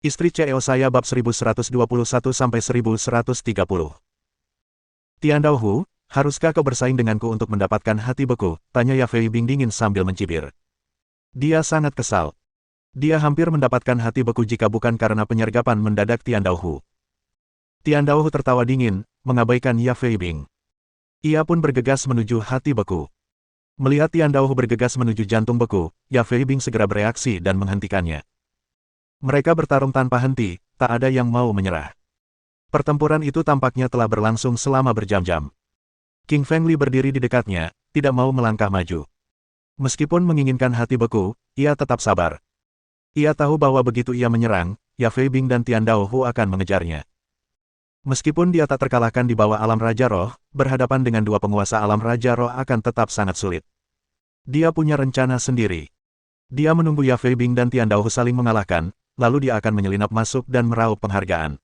Istri CEO saya bab 1121-1130. Tian Daohu, haruskah kau bersaing denganku untuk mendapatkan hati beku? Tanya Ya Fei Bing dingin sambil mencibir. Dia sangat kesal. Dia hampir mendapatkan hati beku jika bukan karena penyergapan mendadak Tian Daohu. Tian Daohu tertawa dingin, mengabaikan Ya Fei Bing. Ia pun bergegas menuju hati beku. Melihat Tian Daohu bergegas menuju jantung beku, Ya Fei Bing segera bereaksi dan menghentikannya. Mereka bertarung tanpa henti, tak ada yang mau menyerah. Pertempuran itu tampaknya telah berlangsung selama berjam-jam. King Feng Li berdiri di dekatnya, tidak mau melangkah maju. Meskipun menginginkan hati beku, ia tetap sabar. Ia tahu bahwa begitu ia menyerang, Ya Fei Bing dan Tian Daohu akan mengejarnya. Meskipun dia tak terkalahkan di bawah alam Raja Roh, berhadapan dengan dua penguasa alam Raja Roh akan tetap sangat sulit. Dia punya rencana sendiri. Dia menunggu Ya Fei Bing dan Tian Daohu saling mengalahkan, lalu dia akan menyelinap masuk dan meraup penghargaan.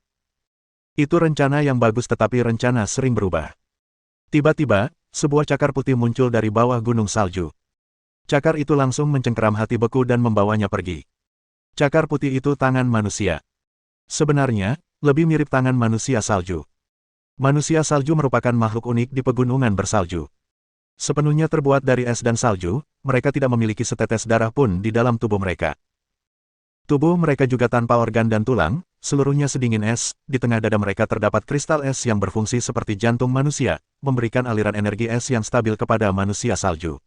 Itu rencana yang bagus tetapi rencana sering berubah. Tiba-tiba, sebuah cakar putih muncul dari bawah gunung salju. Cakar itu langsung mencengkeram hati beku dan membawanya pergi. Cakar putih itu tangan manusia. Sebenarnya, lebih mirip tangan manusia salju. Manusia salju merupakan makhluk unik di pegunungan bersalju. Sepenuhnya terbuat dari es dan salju, mereka tidak memiliki setetes darah pun di dalam tubuh mereka. Tubuh mereka juga tanpa organ dan tulang, seluruhnya sedingin es, di tengah dada mereka terdapat kristal es yang berfungsi seperti jantung manusia, memberikan aliran energi es yang stabil kepada manusia salju.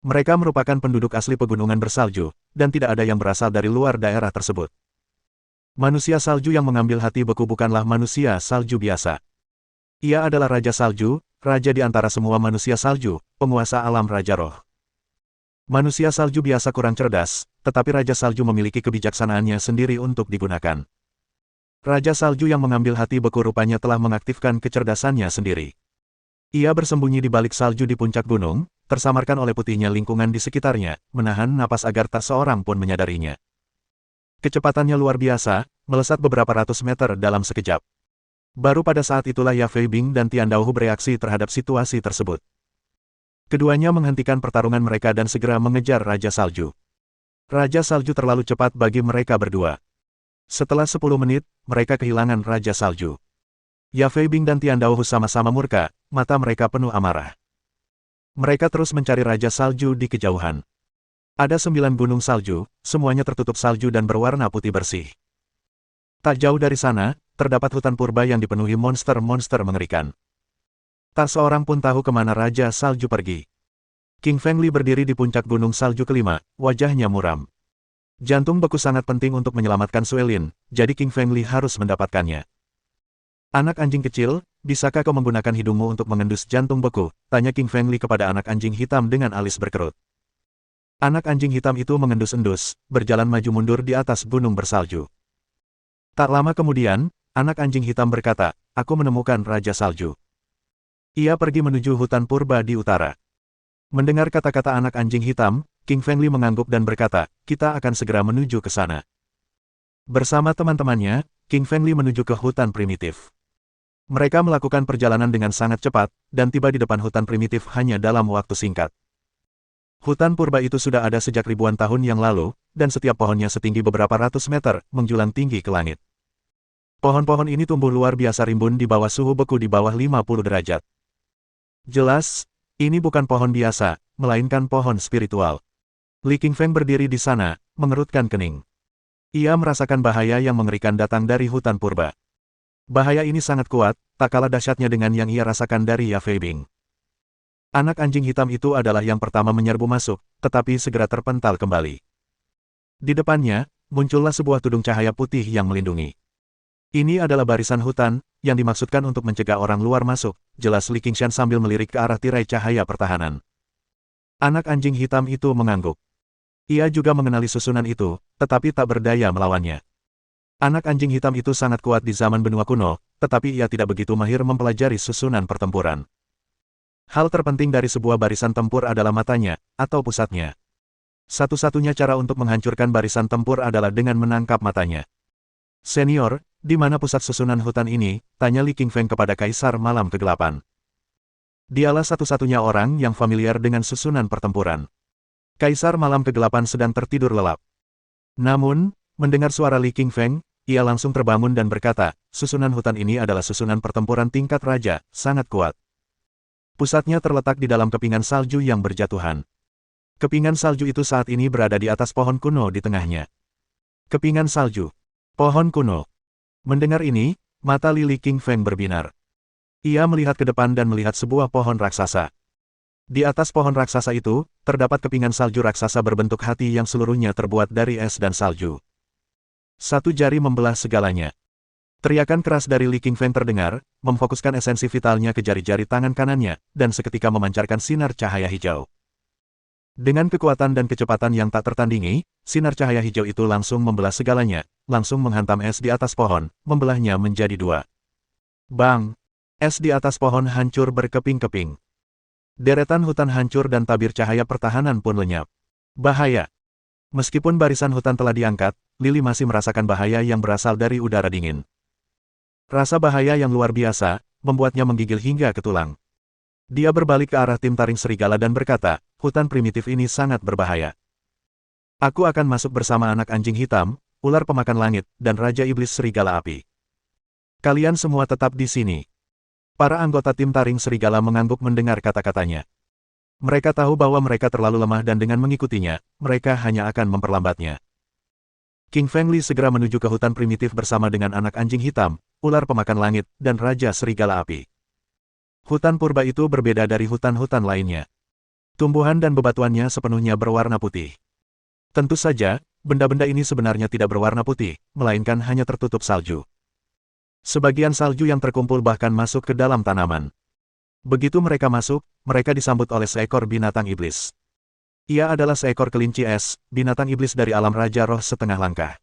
Mereka merupakan penduduk asli pegunungan bersalju, dan tidak ada yang berasal dari luar daerah tersebut. Manusia salju yang mengambil hati beku bukanlah manusia salju biasa. Ia adalah Raja Salju, raja di antara semua manusia salju, penguasa alam Raja Roh. Manusia salju biasa kurang cerdas, tetapi Raja Salju memiliki kebijaksanaannya sendiri untuk digunakan. Raja Salju yang mengambil hati beku rupanya telah mengaktifkan kecerdasannya sendiri. Ia bersembunyi di balik salju di puncak gunung, tersamarkan oleh putihnya lingkungan di sekitarnya, menahan napas agar tak seorang pun menyadarinya. Kecepatannya luar biasa, melesat beberapa ratus meter dalam sekejap. Baru pada saat itulah Ya Fei Bing dan Tian Daohu bereaksi terhadap situasi tersebut. Keduanya menghentikan pertarungan mereka dan segera mengejar Raja Salju. Raja Salju terlalu cepat bagi mereka berdua. Setelah 10 menit, mereka kehilangan Raja Salju. Ya Fei Bing dan Tian Daohu sama-sama murka, mata mereka penuh amarah. Mereka terus mencari Raja Salju di kejauhan. Ada 9 gunung salju, semuanya tertutup salju dan berwarna putih bersih. Tak jauh dari sana, terdapat hutan purba yang dipenuhi monster-monster mengerikan. Tak seorang pun tahu kemana Raja Salju pergi. King Feng Li berdiri di puncak gunung salju kelima, wajahnya muram. Jantung beku sangat penting untuk menyelamatkan Suelin, jadi King Feng Li harus mendapatkannya. Anak anjing kecil, bisakah kau menggunakan hidungmu untuk mengendus jantung beku? Tanya King Feng Li kepada anak anjing hitam dengan alis berkerut. Anak anjing hitam itu mengendus-endus, berjalan maju mundur di atas gunung bersalju. Tak lama kemudian, anak anjing hitam berkata, aku menemukan Raja Salju. Ia pergi menuju hutan purba di utara. Mendengar kata-kata anak anjing hitam, King Feng Li mengangguk dan berkata, kita akan segera menuju ke sana. Bersama teman-temannya, King Feng Li menuju ke hutan primitif. Mereka melakukan perjalanan dengan sangat cepat, dan tiba di depan hutan primitif hanya dalam waktu singkat. Hutan purba itu sudah ada sejak ribuan tahun yang lalu, dan setiap pohonnya setinggi beberapa ratus meter, menjulang tinggi ke langit. Pohon-pohon ini tumbuh luar biasa rimbun di bawah suhu beku di bawah 50 derajat. Jelas, ini bukan pohon biasa, melainkan pohon spiritual. Li Qingfeng berdiri di sana, mengerutkan kening. Ia merasakan bahaya yang mengerikan datang dari hutan purba. Bahaya ini sangat kuat, tak kalah dahsyatnya dengan yang ia rasakan dari Ya Fei Bing. Anak anjing hitam itu adalah yang pertama menyerbu masuk, tetapi segera terpental kembali. Di depannya, muncullah sebuah tudung cahaya putih yang melindungi. Ini adalah barisan hutan, yang dimaksudkan untuk mencegah orang luar masuk, jelas Li Qingshan sambil melirik ke arah tirai cahaya pertahanan. Anak anjing hitam itu mengangguk. Ia juga mengenali susunan itu, tetapi tak berdaya melawannya. Anak anjing hitam itu sangat kuat di zaman benua kuno, tetapi ia tidak begitu mahir mempelajari susunan pertempuran. Hal terpenting dari sebuah barisan tempur adalah matanya, atau pusatnya. Satu-satunya cara untuk menghancurkan barisan tempur adalah dengan menangkap matanya. Senior, di mana pusat susunan hutan ini? Tanya Li Qingfeng kepada Kaisar Malam Kegelapan. Dialah satu-satunya orang yang familiar dengan susunan pertempuran. Kaisar Malam Kegelapan sedang tertidur lelap. Namun, Mendengar suara Li Qingfeng, ia langsung terbangun dan berkata, susunan hutan ini adalah susunan pertempuran tingkat raja, sangat kuat. Pusatnya terletak di dalam kepingan salju yang berjatuhan. Kepingan salju itu saat ini berada di atas pohon kuno di tengahnya. Kepingan salju. Pohon kuno. Mendengar ini, mata Li Qingfeng berbinar. Ia melihat ke depan dan melihat sebuah pohon raksasa. Di atas pohon raksasa itu, terdapat kepingan salju raksasa berbentuk hati yang seluruhnya terbuat dari es dan salju. Satu jari membelah segalanya. Teriakan keras dari Li Qingfeng terdengar, memfokuskan esensi vitalnya ke jari-jari tangan kanannya, dan seketika memancarkan sinar cahaya hijau. Dengan kekuatan dan kecepatan yang tak tertandingi, sinar cahaya hijau itu langsung membelah segalanya, langsung menghantam es di atas pohon, membelahnya menjadi dua. Bang! Es di atas pohon hancur berkeping-keping. Deretan hutan hancur dan tabir cahaya pertahanan pun lenyap. Bahaya! Meskipun barisan hutan telah diangkat, Lily masih merasakan bahaya yang berasal dari udara dingin. Rasa bahaya yang luar biasa, membuatnya menggigil hingga ke tulang. Dia berbalik ke arah tim taring serigala dan berkata, hutan primitif ini sangat berbahaya. Aku akan masuk bersama anak anjing hitam, ular pemakan langit, dan Raja Iblis Serigala Api. Kalian semua tetap di sini. Para anggota tim taring serigala mengangguk mendengar kata-katanya. Mereka tahu bahwa mereka terlalu lemah dan dengan mengikutinya, mereka hanya akan memperlambatnya. Qingfeng Li segera menuju ke hutan primitif bersama dengan anak anjing hitam, ular pemakan langit, dan Raja Serigala Api. Hutan purba itu berbeda dari hutan-hutan lainnya. Tumbuhan dan bebatuannya sepenuhnya berwarna putih. Tentu saja, benda-benda ini sebenarnya tidak berwarna putih, melainkan hanya tertutup salju. Sebagian salju yang terkumpul bahkan masuk ke dalam tanaman. Begitu mereka masuk, mereka disambut oleh seekor binatang iblis. Ia adalah seekor kelinci es, binatang iblis dari alam Raja Roh setengah langkah.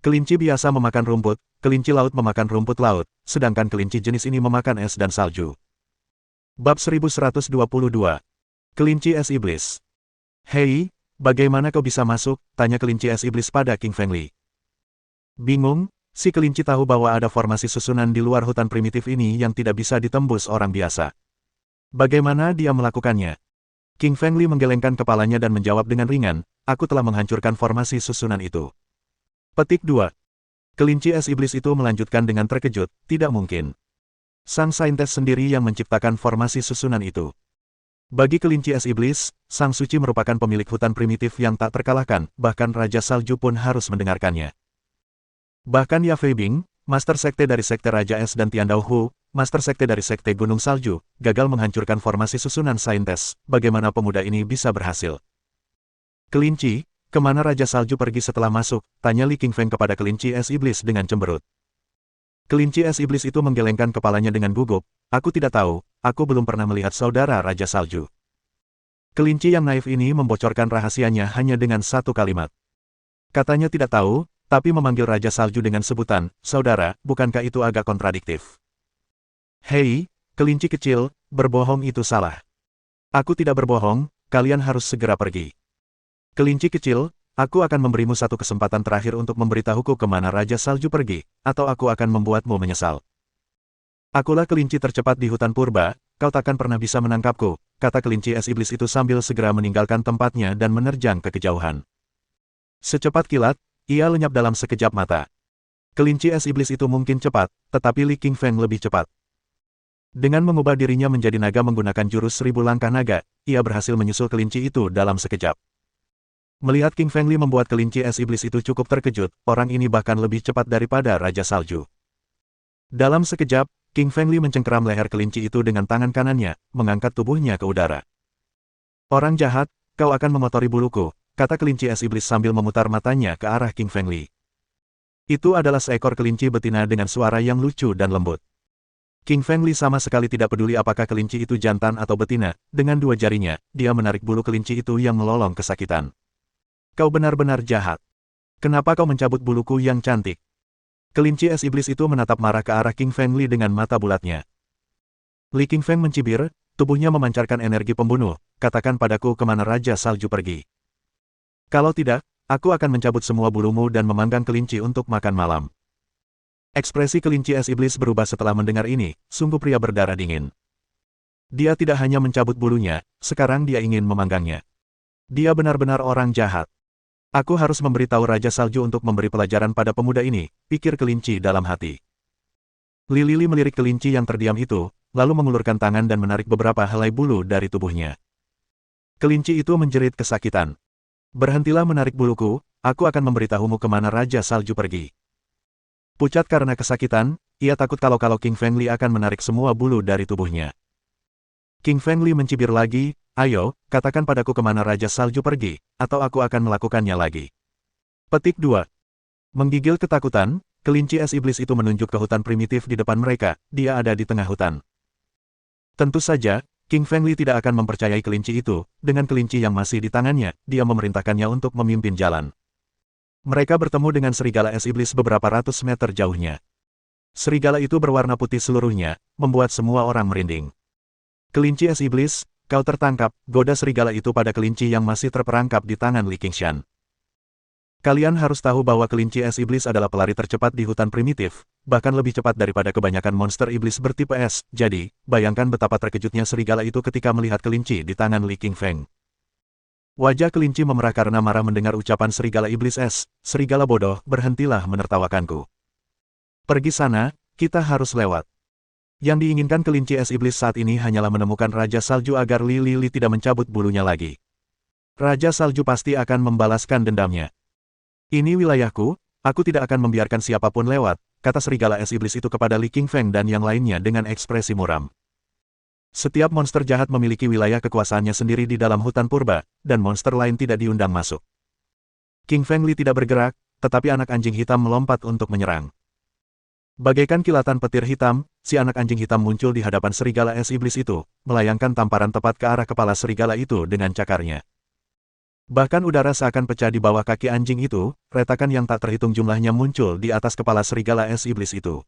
Kelinci biasa memakan rumput, kelinci laut memakan rumput laut, sedangkan kelinci jenis ini memakan es dan salju. Bab 1122. Kelinci es iblis. Hei, bagaimana kau bisa masuk? Tanya kelinci es iblis pada Qingfeng Li. Bingung? Si kelinci tahu bahwa ada formasi susunan di luar hutan primitif ini yang tidak bisa ditembus orang biasa. Bagaimana dia melakukannya? Qingfeng Li menggelengkan kepalanya dan menjawab dengan ringan, aku telah menghancurkan formasi susunan itu. Petik 2. Kelinci es iblis itu melanjutkan dengan terkejut, tidak mungkin. Sang saintes sendiri yang menciptakan formasi susunan itu. Bagi kelinci es iblis, Sang Suci merupakan pemilik hutan primitif yang tak terkalahkan, bahkan Raja Salju pun harus mendengarkannya. Bahkan Ya Fei Bing, Master Sekte dari Sekte Raja Es dan Tiandao Hu, Master Sekte dari Sekte Gunung Salju, gagal menghancurkan formasi susunan saintes. Bagaimana pemuda ini bisa berhasil? Kelinci, kemana Raja Salju pergi setelah masuk? Tanya Li Qingfeng kepada kelinci es iblis dengan cemberut. Kelinci es iblis itu menggelengkan kepalanya dengan gugup. Aku tidak tahu, aku belum pernah melihat saudara Raja Salju. Kelinci yang naif ini membocorkan rahasianya hanya dengan satu kalimat. Katanya tidak tahu, tapi memanggil Raja Salju dengan sebutan, saudara, bukankah itu agak kontradiktif? Hei, kelinci kecil, berbohong itu salah. Aku tidak berbohong, kalian harus segera pergi. Kelinci kecil, aku akan memberimu satu kesempatan terakhir untuk memberitahuku kemana Raja Salju pergi, atau aku akan membuatmu menyesal. Akulah kelinci tercepat di hutan purba, kau takkan pernah bisa menangkapku, kata kelinci es iblis itu sambil segera meninggalkan tempatnya dan menerjang ke kejauhan. Secepat kilat, ia lenyap dalam sekejap mata. Kelinci es iblis itu mungkin cepat, tetapi Li Qingfeng lebih cepat. Dengan mengubah dirinya menjadi naga menggunakan jurus 1000 langkah naga, ia berhasil menyusul kelinci itu dalam sekejap. Melihat Qingfeng Li membuat kelinci es iblis itu cukup terkejut, orang ini bahkan lebih cepat daripada Raja Salju. Dalam sekejap, Qingfeng Li mencengkeram leher kelinci itu dengan tangan kanannya, mengangkat tubuhnya ke udara. Orang jahat, kau akan mengotori buluku, kata kelinci es iblis sambil memutar matanya ke arah Qingfeng Li. Itu adalah seekor kelinci betina dengan suara yang lucu dan lembut. Qingfeng Li sama sekali tidak peduli apakah kelinci itu jantan atau betina, dengan dua jarinya, dia menarik bulu kelinci itu yang melolong kesakitan. Kau benar-benar jahat. Kenapa kau mencabut buluku yang cantik? Kelinci es iblis itu menatap marah ke arah Qingfeng Li dengan mata bulatnya. Li Qingfeng mencibir, tubuhnya memancarkan energi pembunuh, katakan padaku kemana Raja Salju pergi. Kalau tidak, aku akan mencabut semua bulumu dan memanggang kelinci untuk makan malam. Ekspresi kelinci es iblis berubah setelah mendengar ini, sungguh pria berdarah dingin. Dia tidak hanya mencabut bulunya, sekarang dia ingin memanggangnya. Dia benar-benar orang jahat. Aku harus memberitahu Raja Salju untuk memberi pelajaran pada pemuda ini, pikir kelinci dalam hati. Li Lili melirik kelinci yang terdiam itu, lalu mengulurkan tangan dan menarik beberapa helai bulu dari tubuhnya. Kelinci itu menjerit kesakitan. Berhentilah menarik buluku, aku akan memberitahumu kemana Raja Salju pergi. Pucat karena kesakitan, ia takut kalau King Fengli akan menarik semua bulu dari tubuhnya. King Fengli mencibir lagi, ayo, katakan padaku kemana Raja Salju pergi, atau aku akan melakukannya lagi. Petik 2. Menggigil ketakutan, kelinci es iblis itu menunjuk ke hutan primitif di depan mereka, dia ada di tengah hutan. Tentu saja, King Fengli tidak akan mempercayai kelinci itu, dengan kelinci yang masih di tangannya, dia memerintahkannya untuk memimpin jalan. Mereka bertemu dengan serigala es iblis beberapa ratus meter jauhnya. Serigala itu berwarna putih seluruhnya, membuat semua orang merinding. Kelinci es iblis, kau tertangkap, goda serigala itu pada kelinci yang masih terperangkap di tangan Li Qingshan. Kalian harus tahu bahwa kelinci es iblis adalah pelari tercepat di hutan primitif, bahkan lebih cepat daripada kebanyakan monster iblis bertipe es, jadi, bayangkan betapa terkejutnya serigala itu ketika melihat kelinci di tangan Li Qingfeng. Wajah kelinci memerah karena marah mendengar ucapan serigala iblis es, serigala bodoh, berhentilah menertawakanku. Pergi sana, kita harus lewat. Yang diinginkan kelinci es iblis saat ini hanyalah menemukan Raja Salju agar Li Lili tidak mencabut bulunya lagi. Raja Salju pasti akan membalaskan dendamnya. Ini wilayahku, aku tidak akan membiarkan siapapun lewat, kata serigala es iblis itu kepada Li Qingfeng dan yang lainnya dengan ekspresi muram. Setiap monster jahat memiliki wilayah kekuasaannya sendiri di dalam hutan purba, dan monster lain tidak diundang masuk. King Feng Li tidak bergerak, tetapi anak anjing hitam melompat untuk menyerang. Bagaikan kilatan petir hitam, si anak anjing hitam muncul di hadapan serigala es iblis itu, melayangkan tamparan tepat ke arah kepala serigala itu dengan cakarnya. Bahkan udara seakan pecah di bawah kaki anjing itu, retakan yang tak terhitung jumlahnya muncul di atas kepala serigala es iblis itu.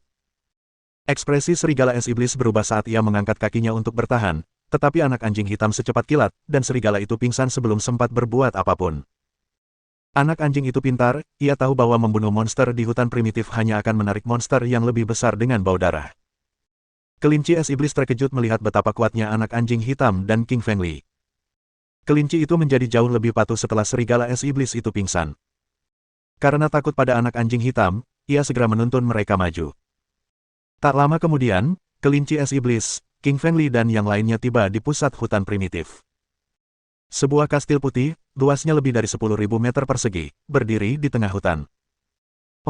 Ekspresi serigala es iblis berubah saat ia mengangkat kakinya untuk bertahan, tetapi anak anjing hitam secepat kilat, dan serigala itu pingsan sebelum sempat berbuat apapun. Anak anjing itu pintar, ia tahu bahwa membunuh monster di hutan primitif hanya akan menarik monster yang lebih besar dengan bau darah. Kelinci es iblis terkejut melihat betapa kuatnya anak anjing hitam dan King Feng Li. Kelinci itu menjadi jauh lebih patuh setelah serigala es iblis itu pingsan. Karena takut pada anak anjing hitam, ia segera menuntun mereka maju. Tak lama kemudian, kelinci es iblis, King Feng Li dan yang lainnya tiba di pusat hutan primitif. Sebuah kastil putih, luasnya lebih dari 10.000 meter persegi, berdiri di tengah hutan.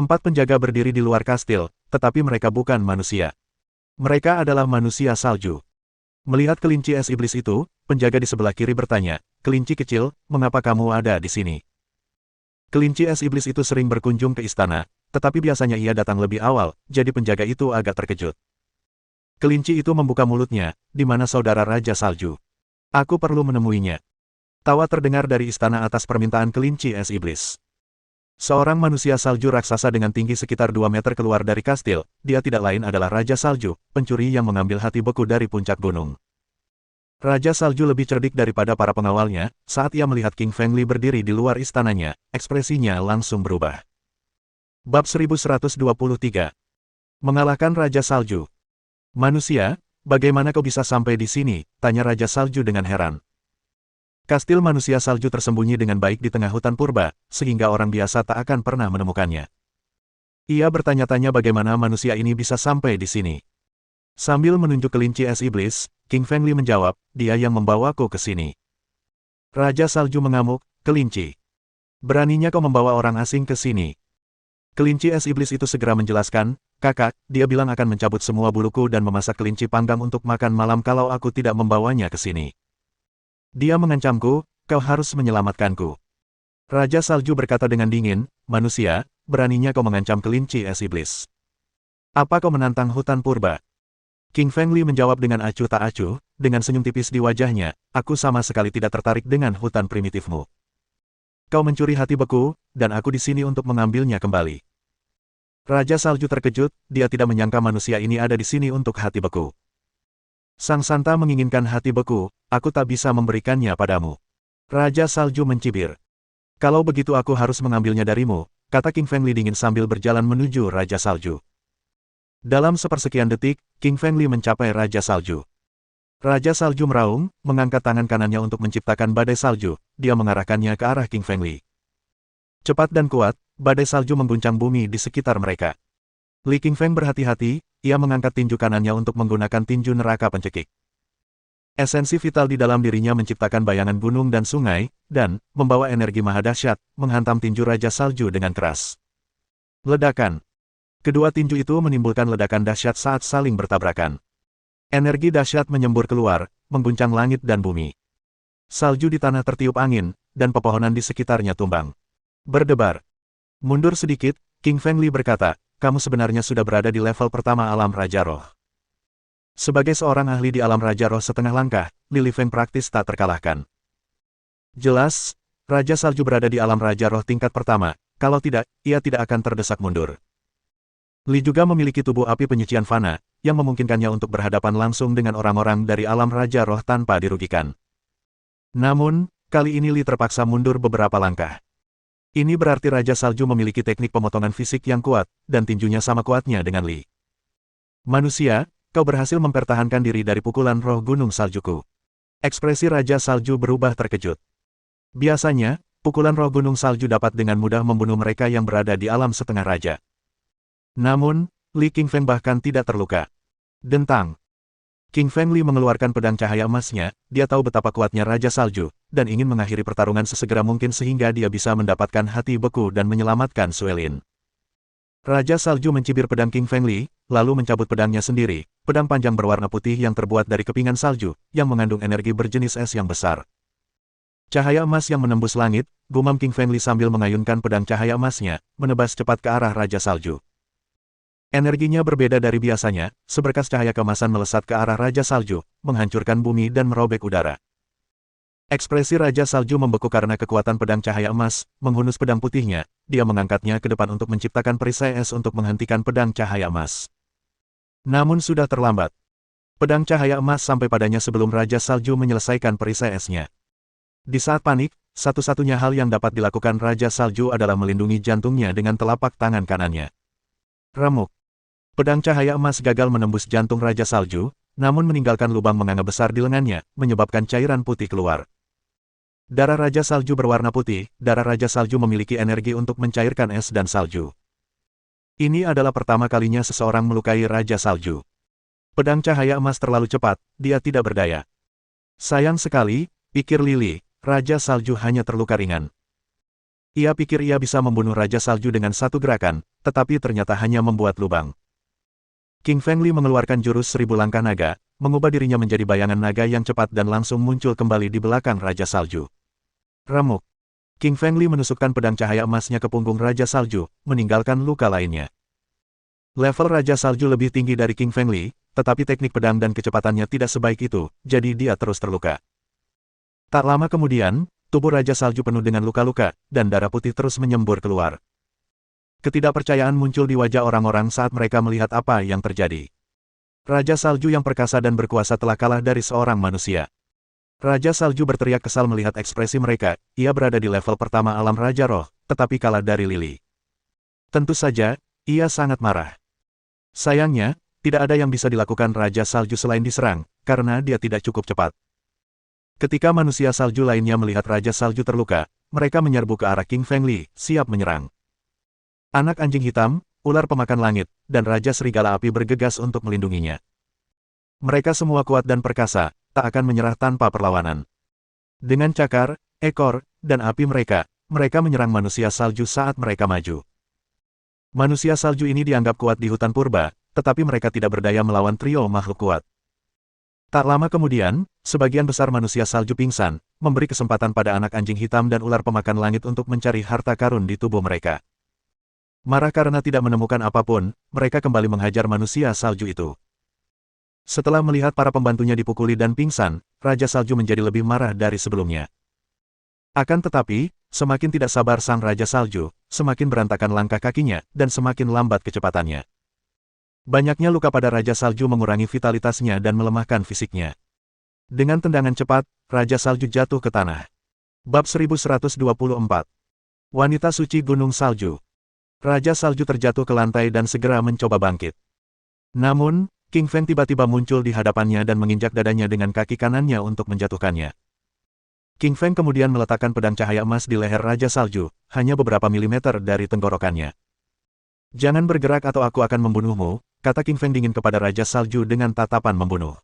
4 penjaga berdiri di luar kastil, tetapi mereka bukan manusia. Mereka adalah manusia salju. Melihat kelinci es iblis itu, penjaga di sebelah kiri bertanya, kelinci kecil, mengapa kamu ada di sini? Kelinci es iblis itu sering berkunjung ke istana, tetapi biasanya ia datang lebih awal, jadi penjaga itu agak terkejut. Kelinci itu membuka mulutnya, di mana saudara Raja Salju? Aku perlu menemuinya. Tawa terdengar dari istana atas permintaan kelinci es iblis. Seorang manusia salju raksasa dengan tinggi sekitar 2 meter keluar dari kastil, dia tidak lain adalah Raja Salju, pencuri yang mengambil hati beku dari puncak gunung. Raja Salju lebih cerdik daripada para pengawalnya, saat ia melihat King Feng Li berdiri di luar istananya, ekspresinya langsung berubah. Bab 1123. Mengalahkan Raja Salju. Manusia, bagaimana kau bisa sampai di sini? Tanya Raja Salju dengan heran. Kastil manusia salju tersembunyi dengan baik di tengah hutan purba, sehingga orang biasa tak akan pernah menemukannya. Ia bertanya-tanya bagaimana manusia ini bisa sampai di sini. Sambil menunjuk kelinci es iblis, King Feng Li menjawab, dia yang membawaku ke sini. Raja Salju mengamuk, kelinci. Beraninya kau membawa orang asing ke sini. Kelinci es iblis itu segera menjelaskan, kakak, dia bilang akan mencabut semua buluku dan memasak kelinci panggang untuk makan malam kalau aku tidak membawanya ke sini. Dia mengancamku, kau harus menyelamatkanku. Raja Salju berkata dengan dingin, manusia, beraninya kau mengancam kelinci es iblis. Apa kau menantang hutan purba? King Feng Li menjawab dengan acuh tak acuh, dengan senyum tipis di wajahnya, aku sama sekali tidak tertarik dengan hutan primitifmu. Kau mencuri hati beku, dan aku di sini untuk mengambilnya kembali. Raja Salju terkejut, dia tidak menyangka manusia ini ada di sini untuk hati beku. Sang Santa menginginkan hati beku, aku tak bisa memberikannya padamu. Raja Salju mencibir. Kalau begitu aku harus mengambilnya darimu, kata King Feng Li dingin sambil berjalan menuju Raja Salju. Dalam sepersekian detik, King Feng Li mencapai Raja Salju. Raja Salju meraung, mengangkat tangan kanannya untuk menciptakan badai salju, dia mengarahkannya ke arah King Feng Li. Cepat dan kuat, badai salju mengguncang bumi di sekitar mereka. Li Qingfeng berhati-hati, ia mengangkat tinju kanannya untuk menggunakan tinju neraka pencekik. Esensi vital di dalam dirinya menciptakan bayangan gunung dan sungai, dan membawa energi maha dahsyat, menghantam tinju Raja Salju dengan keras. Ledakan. Kedua tinju itu menimbulkan ledakan dahsyat saat saling bertabrakan. Energi dahsyat menyembur keluar, mengguncang langit dan bumi. Salju di tanah tertiup angin, dan pepohonan di sekitarnya tumbang. Berdebar. Mundur sedikit, King Feng Li berkata, kamu sebenarnya sudah berada di level pertama alam Raja Roh. Sebagai seorang ahli di alam Raja Roh setengah langkah, Li Lifeng praktis tak terkalahkan. Jelas, Raja Salju berada di alam Raja Roh tingkat pertama, kalau tidak, ia tidak akan terdesak mundur. Li juga memiliki tubuh api penyucian fana, yang memungkinkannya untuk berhadapan langsung dengan orang-orang dari alam Raja Roh tanpa dirugikan. Namun, kali ini Li terpaksa mundur beberapa langkah. Ini berarti Raja Salju memiliki teknik pemotongan fisik yang kuat, dan tinjunya sama kuatnya dengan Li. Manusia, kau berhasil mempertahankan diri dari pukulan roh gunung saljuku. Ekspresi Raja Salju berubah terkejut. Biasanya, pukulan roh gunung salju dapat dengan mudah membunuh mereka yang berada di alam setengah raja. Namun, Li Qingfeng bahkan tidak terluka. Dentang. King Feng Li mengeluarkan pedang cahaya emasnya, dia tahu betapa kuatnya Raja Salju, dan ingin mengakhiri pertarungan sesegera mungkin sehingga dia bisa mendapatkan hati beku dan menyelamatkan Suelin. Raja Salju mencibir pedang King Feng Li, lalu mencabut pedangnya sendiri, pedang panjang berwarna putih yang terbuat dari kepingan salju, yang mengandung energi berjenis es yang besar. Cahaya emas yang menembus langit, gumam King Feng Li sambil mengayunkan pedang cahaya emasnya, menebas cepat ke arah Raja Salju. Energinya berbeda dari biasanya, seberkas cahaya keemasan melesat ke arah Raja Salju, menghancurkan bumi dan merobek udara. Ekspresi Raja Salju membeku karena kekuatan pedang cahaya emas, menghunus pedang putihnya, dia mengangkatnya ke depan untuk menciptakan perisai es untuk menghentikan pedang cahaya emas. Namun sudah terlambat. Pedang cahaya emas sampai padanya sebelum Raja Salju menyelesaikan perisai esnya. Di saat panik, satu-satunya hal yang dapat dilakukan Raja Salju adalah melindungi jantungnya dengan telapak tangan kanannya. Remuk. Pedang cahaya emas gagal menembus jantung Raja Salju, namun meninggalkan lubang menganga besar di lengannya, menyebabkan cairan putih keluar. Darah Raja Salju berwarna putih, darah Raja Salju memiliki energi untuk mencairkan es dan salju. Ini adalah pertama kalinya seseorang melukai Raja Salju. Pedang cahaya emas terlalu cepat, dia tidak berdaya. Sayang sekali, pikir Lili, Raja Salju hanya terluka ringan. Ia pikir ia bisa membunuh Raja Salju dengan satu gerakan, tetapi ternyata hanya membuat lubang. King Feng Li mengeluarkan jurus 1000 langkah naga, mengubah dirinya menjadi bayangan naga yang cepat dan langsung muncul kembali di belakang Raja Salju. Remuk. King Feng Li menusukkan pedang cahaya emasnya ke punggung Raja Salju, meninggalkan luka lainnya. Level Raja Salju lebih tinggi dari King Feng Li, tetapi teknik pedang dan kecepatannya tidak sebaik itu, jadi dia terus terluka. Tak lama kemudian, tubuh Raja Salju penuh dengan luka-luka, dan darah putih terus menyembur keluar. Ketidakpercayaan muncul di wajah orang-orang saat mereka melihat apa yang terjadi. Raja Salju yang perkasa dan berkuasa telah kalah dari seorang manusia. Raja Salju berteriak kesal melihat ekspresi mereka, ia berada di level pertama alam Raja Roh, tetapi kalah dari Lili. Tentu saja, ia sangat marah. Sayangnya, tidak ada yang bisa dilakukan Raja Salju selain diserang, karena dia tidak cukup cepat. Ketika manusia salju lainnya melihat Raja Salju terluka, mereka menyerbu ke arah King Feng Li, siap menyerang. Anak anjing hitam, ular pemakan langit, dan Raja Serigala Api bergegas untuk melindunginya. Mereka semua kuat dan perkasa, tak akan menyerah tanpa perlawanan. Dengan cakar, ekor, dan api mereka menyerang manusia salju saat mereka maju. Manusia salju ini dianggap kuat di hutan purba, tetapi mereka tidak berdaya melawan trio makhluk kuat. Tak lama kemudian, sebagian besar manusia salju pingsan, memberi kesempatan pada anak anjing hitam dan ular pemakan langit untuk mencari harta karun di tubuh mereka. Marah karena tidak menemukan apapun, mereka kembali menghajar manusia salju itu. Setelah melihat para pembantunya dipukuli dan pingsan, Raja Salju menjadi lebih marah dari sebelumnya. Akan tetapi, semakin tidak sabar sang Raja Salju, semakin berantakan langkah kakinya, dan semakin lambat kecepatannya. Banyaknya luka pada Raja Salju mengurangi vitalitasnya dan melemahkan fisiknya. Dengan tendangan cepat, Raja Salju jatuh ke tanah. Bab 1124. Wanita Suci Gunung Salju. Raja Salju terjatuh ke lantai dan segera mencoba bangkit. Namun, King Feng tiba-tiba muncul di hadapannya dan menginjak dadanya dengan kaki kanannya untuk menjatuhkannya. King Feng kemudian meletakkan pedang cahaya emas di leher Raja Salju, hanya beberapa milimeter dari tenggorokannya. Jangan bergerak atau aku akan membunuhmu, kata King Feng dingin kepada Raja Salju dengan tatapan membunuh.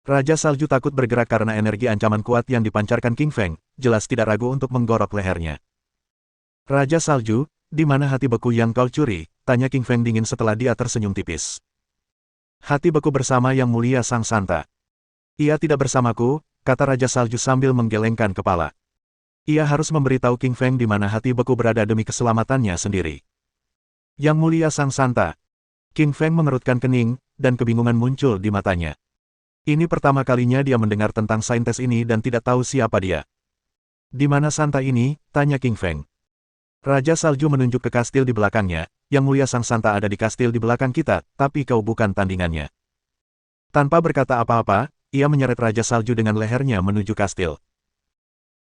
Raja Salju takut bergerak karena energi ancaman kuat yang dipancarkan King Feng, jelas tidak ragu untuk menggorok lehernya. Raja Salju, di mana hati beku yang kau curi? Tanya King Feng dingin setelah dia tersenyum tipis. Hati beku bersama Yang Mulia Sang Santa. Ia tidak bersamaku, kata Raja Salju sambil menggelengkan kepala. Ia harus memberitahu King Feng di mana hati beku berada demi keselamatannya sendiri. Yang Mulia Sang Santa. King Feng mengerutkan kening, dan kebingungan muncul di matanya. Ini pertama kalinya dia mendengar tentang saintes ini dan tidak tahu siapa dia. Di mana Santa ini? Tanya King Feng. Raja Salju menunjuk ke kastil di belakangnya. Yang Mulia Sang Santa ada di kastil di belakang kita, tapi kau bukan tandingannya. Tanpa berkata apa-apa, ia menyeret Raja Salju dengan lehernya menuju kastil.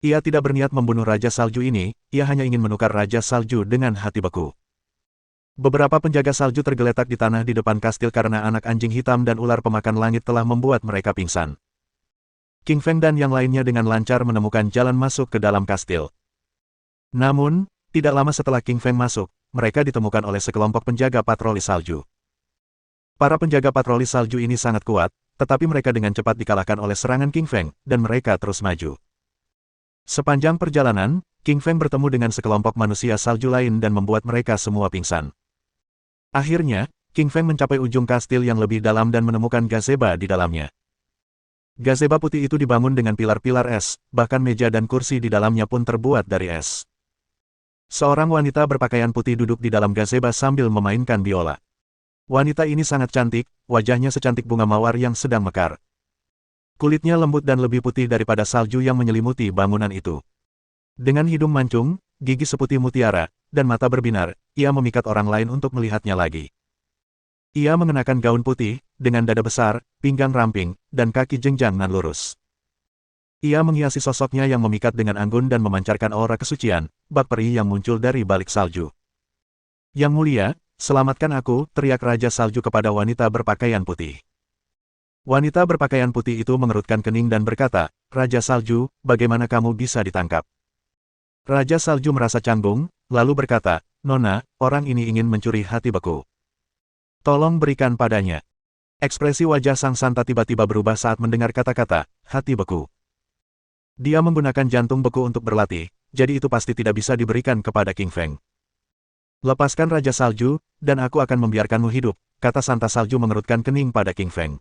Ia tidak berniat membunuh Raja Salju ini, ia hanya ingin menukar Raja Salju dengan hati beku. Beberapa penjaga salju tergeletak di tanah di depan kastil karena anak anjing hitam dan ular pemakan langit telah membuat mereka pingsan. King Feng dan yang lainnya dengan lancar menemukan jalan masuk ke dalam kastil. Namun, tidak lama setelah King Feng masuk, mereka ditemukan oleh sekelompok penjaga patroli salju. Para penjaga patroli salju ini sangat kuat, tetapi mereka dengan cepat dikalahkan oleh serangan King Feng, dan mereka terus maju. Sepanjang perjalanan, King Feng bertemu dengan sekelompok manusia salju lain dan membuat mereka semua pingsan. Akhirnya, King Feng mencapai ujung kastil yang lebih dalam dan menemukan gazebo di dalamnya. Gazebo putih itu dibangun dengan pilar-pilar es, bahkan meja dan kursi di dalamnya pun terbuat dari es. Seorang wanita berpakaian putih duduk di dalam gazebo sambil memainkan biola. Wanita ini sangat cantik, wajahnya secantik bunga mawar yang sedang mekar. Kulitnya lembut dan lebih putih daripada salju yang menyelimuti bangunan itu. Dengan hidung mancung, gigi seputih mutiara, dan mata berbinar, ia memikat orang lain untuk melihatnya lagi. Ia mengenakan gaun putih, dengan dada besar, pinggang ramping, dan kaki jenjang nan lurus. Ia menghiasi sosoknya yang memikat dengan anggun dan memancarkan aura kesucian, bak peri yang muncul dari balik salju. Yang Mulia, selamatkan aku, teriak Raja Salju kepada wanita berpakaian putih. Wanita berpakaian putih itu mengerutkan kening dan berkata, Raja Salju, bagaimana kamu bisa ditangkap? Raja Salju merasa canggung, lalu berkata, Nona, orang ini ingin mencuri hati beku. Tolong berikan padanya. Ekspresi wajah Sang Santa tiba-tiba berubah saat mendengar kata-kata, hati beku. Dia menggunakan jantung beku untuk berlatih, jadi itu pasti tidak bisa diberikan kepada King Feng. Lepaskan Raja Salju, dan aku akan membiarkanmu hidup, kata Santa Salju mengerutkan kening pada King Feng.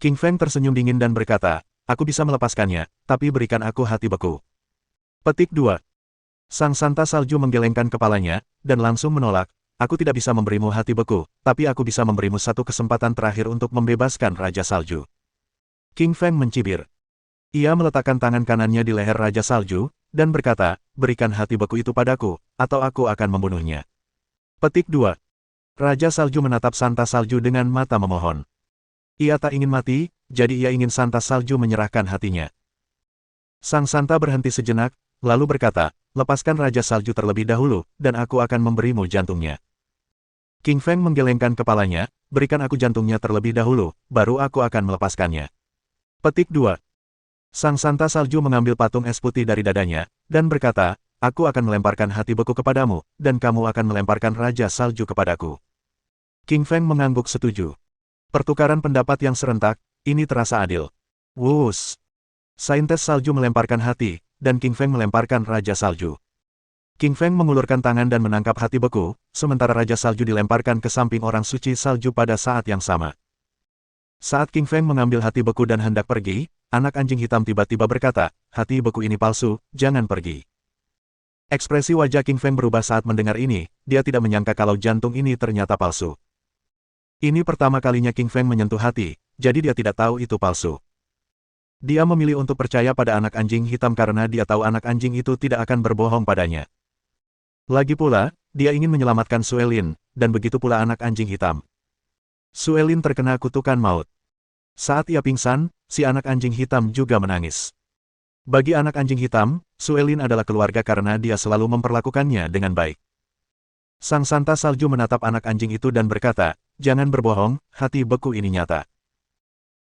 King Feng tersenyum dingin dan berkata, aku bisa melepaskannya, tapi berikan aku hati beku. Petik 2. Sang Santa Salju menggelengkan kepalanya, dan langsung menolak, aku tidak bisa memberimu hati beku, tapi aku bisa memberimu satu kesempatan terakhir untuk membebaskan Raja Salju. King Feng mencibir. Ia meletakkan tangan kanannya di leher Raja Salju, dan berkata, berikan hati beku itu padaku, atau aku akan membunuhnya. Petik 2. Raja Salju menatap Santa Salju dengan mata memohon. Ia tak ingin mati, jadi ia ingin Santa Salju menyerahkan hatinya. Sang Santa berhenti sejenak, lalu berkata, lepaskan Raja Salju terlebih dahulu, dan aku akan memberimu jantungnya. King Feng menggelengkan kepalanya, berikan aku jantungnya terlebih dahulu, baru aku akan melepaskannya. Petik 2. Sang Santa Salju mengambil patung es putih dari dadanya, dan berkata, aku akan melemparkan hati beku kepadamu, dan kamu akan melemparkan Raja Salju kepadaku. King Feng mengangguk setuju. Pertukaran pendapat yang serentak, ini terasa adil. Wuss. Saintes Salju melemparkan hati, dan King Feng melemparkan Raja Salju. King Feng mengulurkan tangan dan menangkap hati beku, sementara Raja Salju dilemparkan ke samping orang suci salju pada saat yang sama. Saat King Feng mengambil hati beku dan hendak pergi, anak anjing hitam tiba-tiba berkata, hati beku ini palsu, jangan pergi. Ekspresi wajah King Feng berubah saat mendengar ini, dia tidak menyangka kalau jantung ini ternyata palsu. Ini pertama kalinya King Feng menyentuh hati, jadi dia tidak tahu itu palsu. Dia memilih untuk percaya pada anak anjing hitam karena dia tahu anak anjing itu tidak akan berbohong padanya. Lagi pula, dia ingin menyelamatkan Suelin, dan begitu pula anak anjing hitam. Suelin terkena kutukan maut. Saat ia pingsan, si anak anjing hitam juga menangis. Bagi anak anjing hitam, Suelin adalah keluarga karena dia selalu memperlakukannya dengan baik. Sang Santa Salju menatap anak anjing itu dan berkata, jangan berbohong, hati beku ini nyata.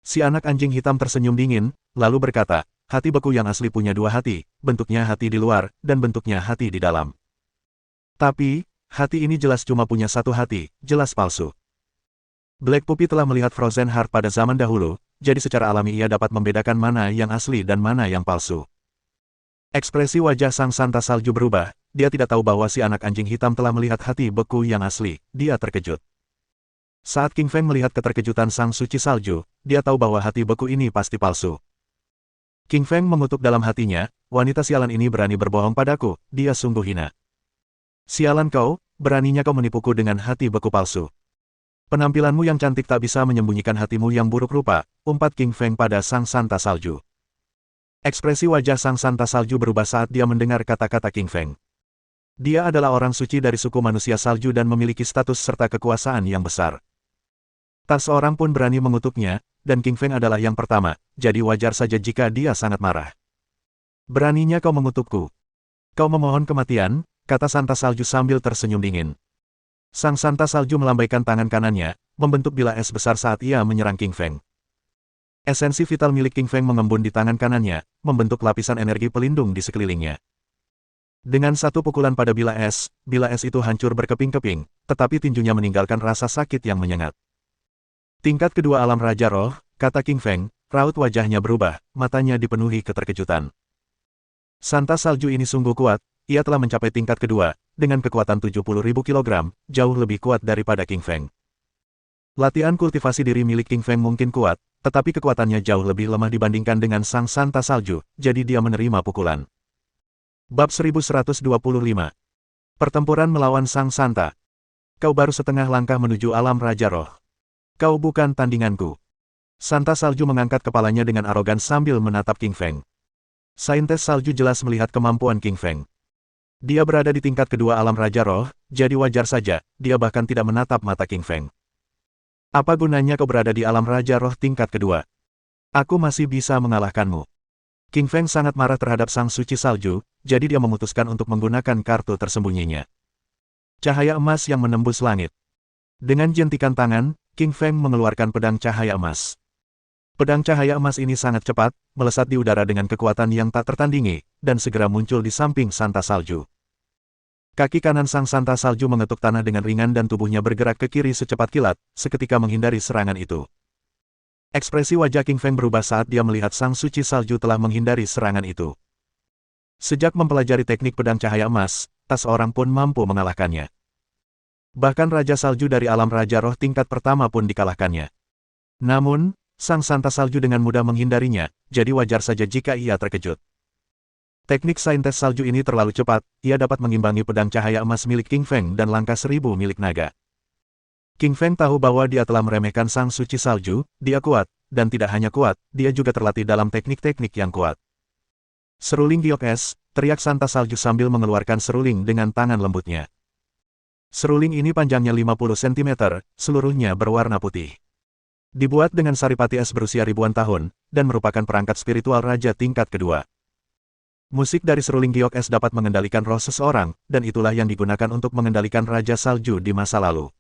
Si anak anjing hitam tersenyum dingin, lalu berkata, hati beku yang asli punya dua hati, bentuknya hati di luar, dan bentuknya hati di dalam. Tapi, hati ini jelas cuma punya satu hati, jelas palsu. Black Puppy telah melihat Frozen Heart pada zaman dahulu, jadi secara alami ia dapat membedakan mana yang asli dan mana yang palsu. Ekspresi wajah sang Santa Salju berubah, dia tidak tahu bahwa si anak anjing hitam telah melihat hati beku yang asli, dia terkejut. Saat King Feng melihat keterkejutan sang suci salju, dia tahu bahwa hati beku ini pasti palsu. King Feng mengutuk dalam hatinya, wanita sialan ini berani berbohong padaku, dia sungguh hina. Sialan kau, beraninya kau menipuku dengan hati beku palsu. Penampilanmu yang cantik tak bisa menyembunyikan hatimu yang buruk rupa, umpat King Feng pada sang Santa Salju. Ekspresi wajah sang Santa Salju berubah saat dia mendengar kata-kata King Feng. Dia adalah orang suci dari suku manusia salju dan memiliki status serta kekuasaan yang besar. Tak seorang pun berani mengutuknya, dan King Feng adalah yang pertama, jadi wajar saja jika dia sangat marah. Beraninya kau mengutukku. Kau memohon kematian, kata Santa Salju sambil tersenyum dingin. Sang Santa Salju melambaikan tangan kanannya, membentuk bilah es besar saat ia menyerang King Feng. Esensi vital milik King Feng mengembun di tangan kanannya, membentuk lapisan energi pelindung di sekelilingnya. Dengan satu pukulan pada bilah es itu hancur berkeping-keping, tetapi tinjunya meninggalkan rasa sakit yang menyengat. Tingkat kedua alam Raja Roh, kata King Feng, raut wajahnya berubah, matanya dipenuhi keterkejutan. Santa Salju ini sungguh kuat, ia telah mencapai tingkat kedua, dengan kekuatan 70.000 kg, jauh lebih kuat daripada King Feng. Latihan kultivasi diri milik King Feng mungkin kuat, tetapi kekuatannya jauh lebih lemah dibandingkan dengan sang Santa Salju, jadi dia menerima pukulan. Bab 1125. Pertempuran melawan Sang Santa. Kau baru setengah langkah menuju alam Raja Roh. Kau bukan tandinganku. Santa Salju mengangkat kepalanya dengan arogan sambil menatap King Feng. Saintes Salju jelas melihat kemampuan King Feng. Dia berada di tingkat kedua alam Raja Roh, jadi wajar saja, dia bahkan tidak menatap mata King Feng. Apa gunanya kau berada di alam Raja Roh tingkat kedua? Aku masih bisa mengalahkanmu. King Feng sangat marah terhadap sang suci salju, jadi dia memutuskan untuk menggunakan kartu tersembunyinya. Cahaya emas yang menembus langit. Dengan jentikan tangan, King Feng mengeluarkan pedang cahaya emas. Pedang cahaya emas ini sangat cepat, melesat di udara dengan kekuatan yang tak tertandingi, dan segera muncul di samping Santa Salju. Kaki kanan sang Santa Salju mengetuk tanah dengan ringan dan tubuhnya bergerak ke kiri secepat kilat, seketika menghindari serangan itu. Ekspresi wajah King Feng berubah saat dia melihat sang suci salju telah menghindari serangan itu. Sejak mempelajari teknik pedang cahaya emas, tak seorang pun mampu mengalahkannya. Bahkan Raja Salju dari alam Raja Roh tingkat pertama pun dikalahkannya. Namun, sang Santa Salju dengan mudah menghindarinya, jadi wajar saja jika ia terkejut. Teknik saintes salju ini terlalu cepat, ia dapat mengimbangi pedang cahaya emas milik King Feng dan langkah 1000 milik naga. King Feng tahu bahwa dia telah meremehkan sang suci salju, dia kuat, dan tidak hanya kuat, dia juga terlatih dalam teknik-teknik yang kuat. Seruling giok es, teriak Santa Salju sambil mengeluarkan seruling dengan tangan lembutnya. Seruling ini panjangnya 50 cm, seluruhnya berwarna putih. Dibuat dengan saripati es berusia ribuan tahun, dan merupakan perangkat spiritual raja tingkat kedua. Musik dari seruling giok es dapat mengendalikan roh seseorang, dan itulah yang digunakan untuk mengendalikan Raja Salju di masa lalu.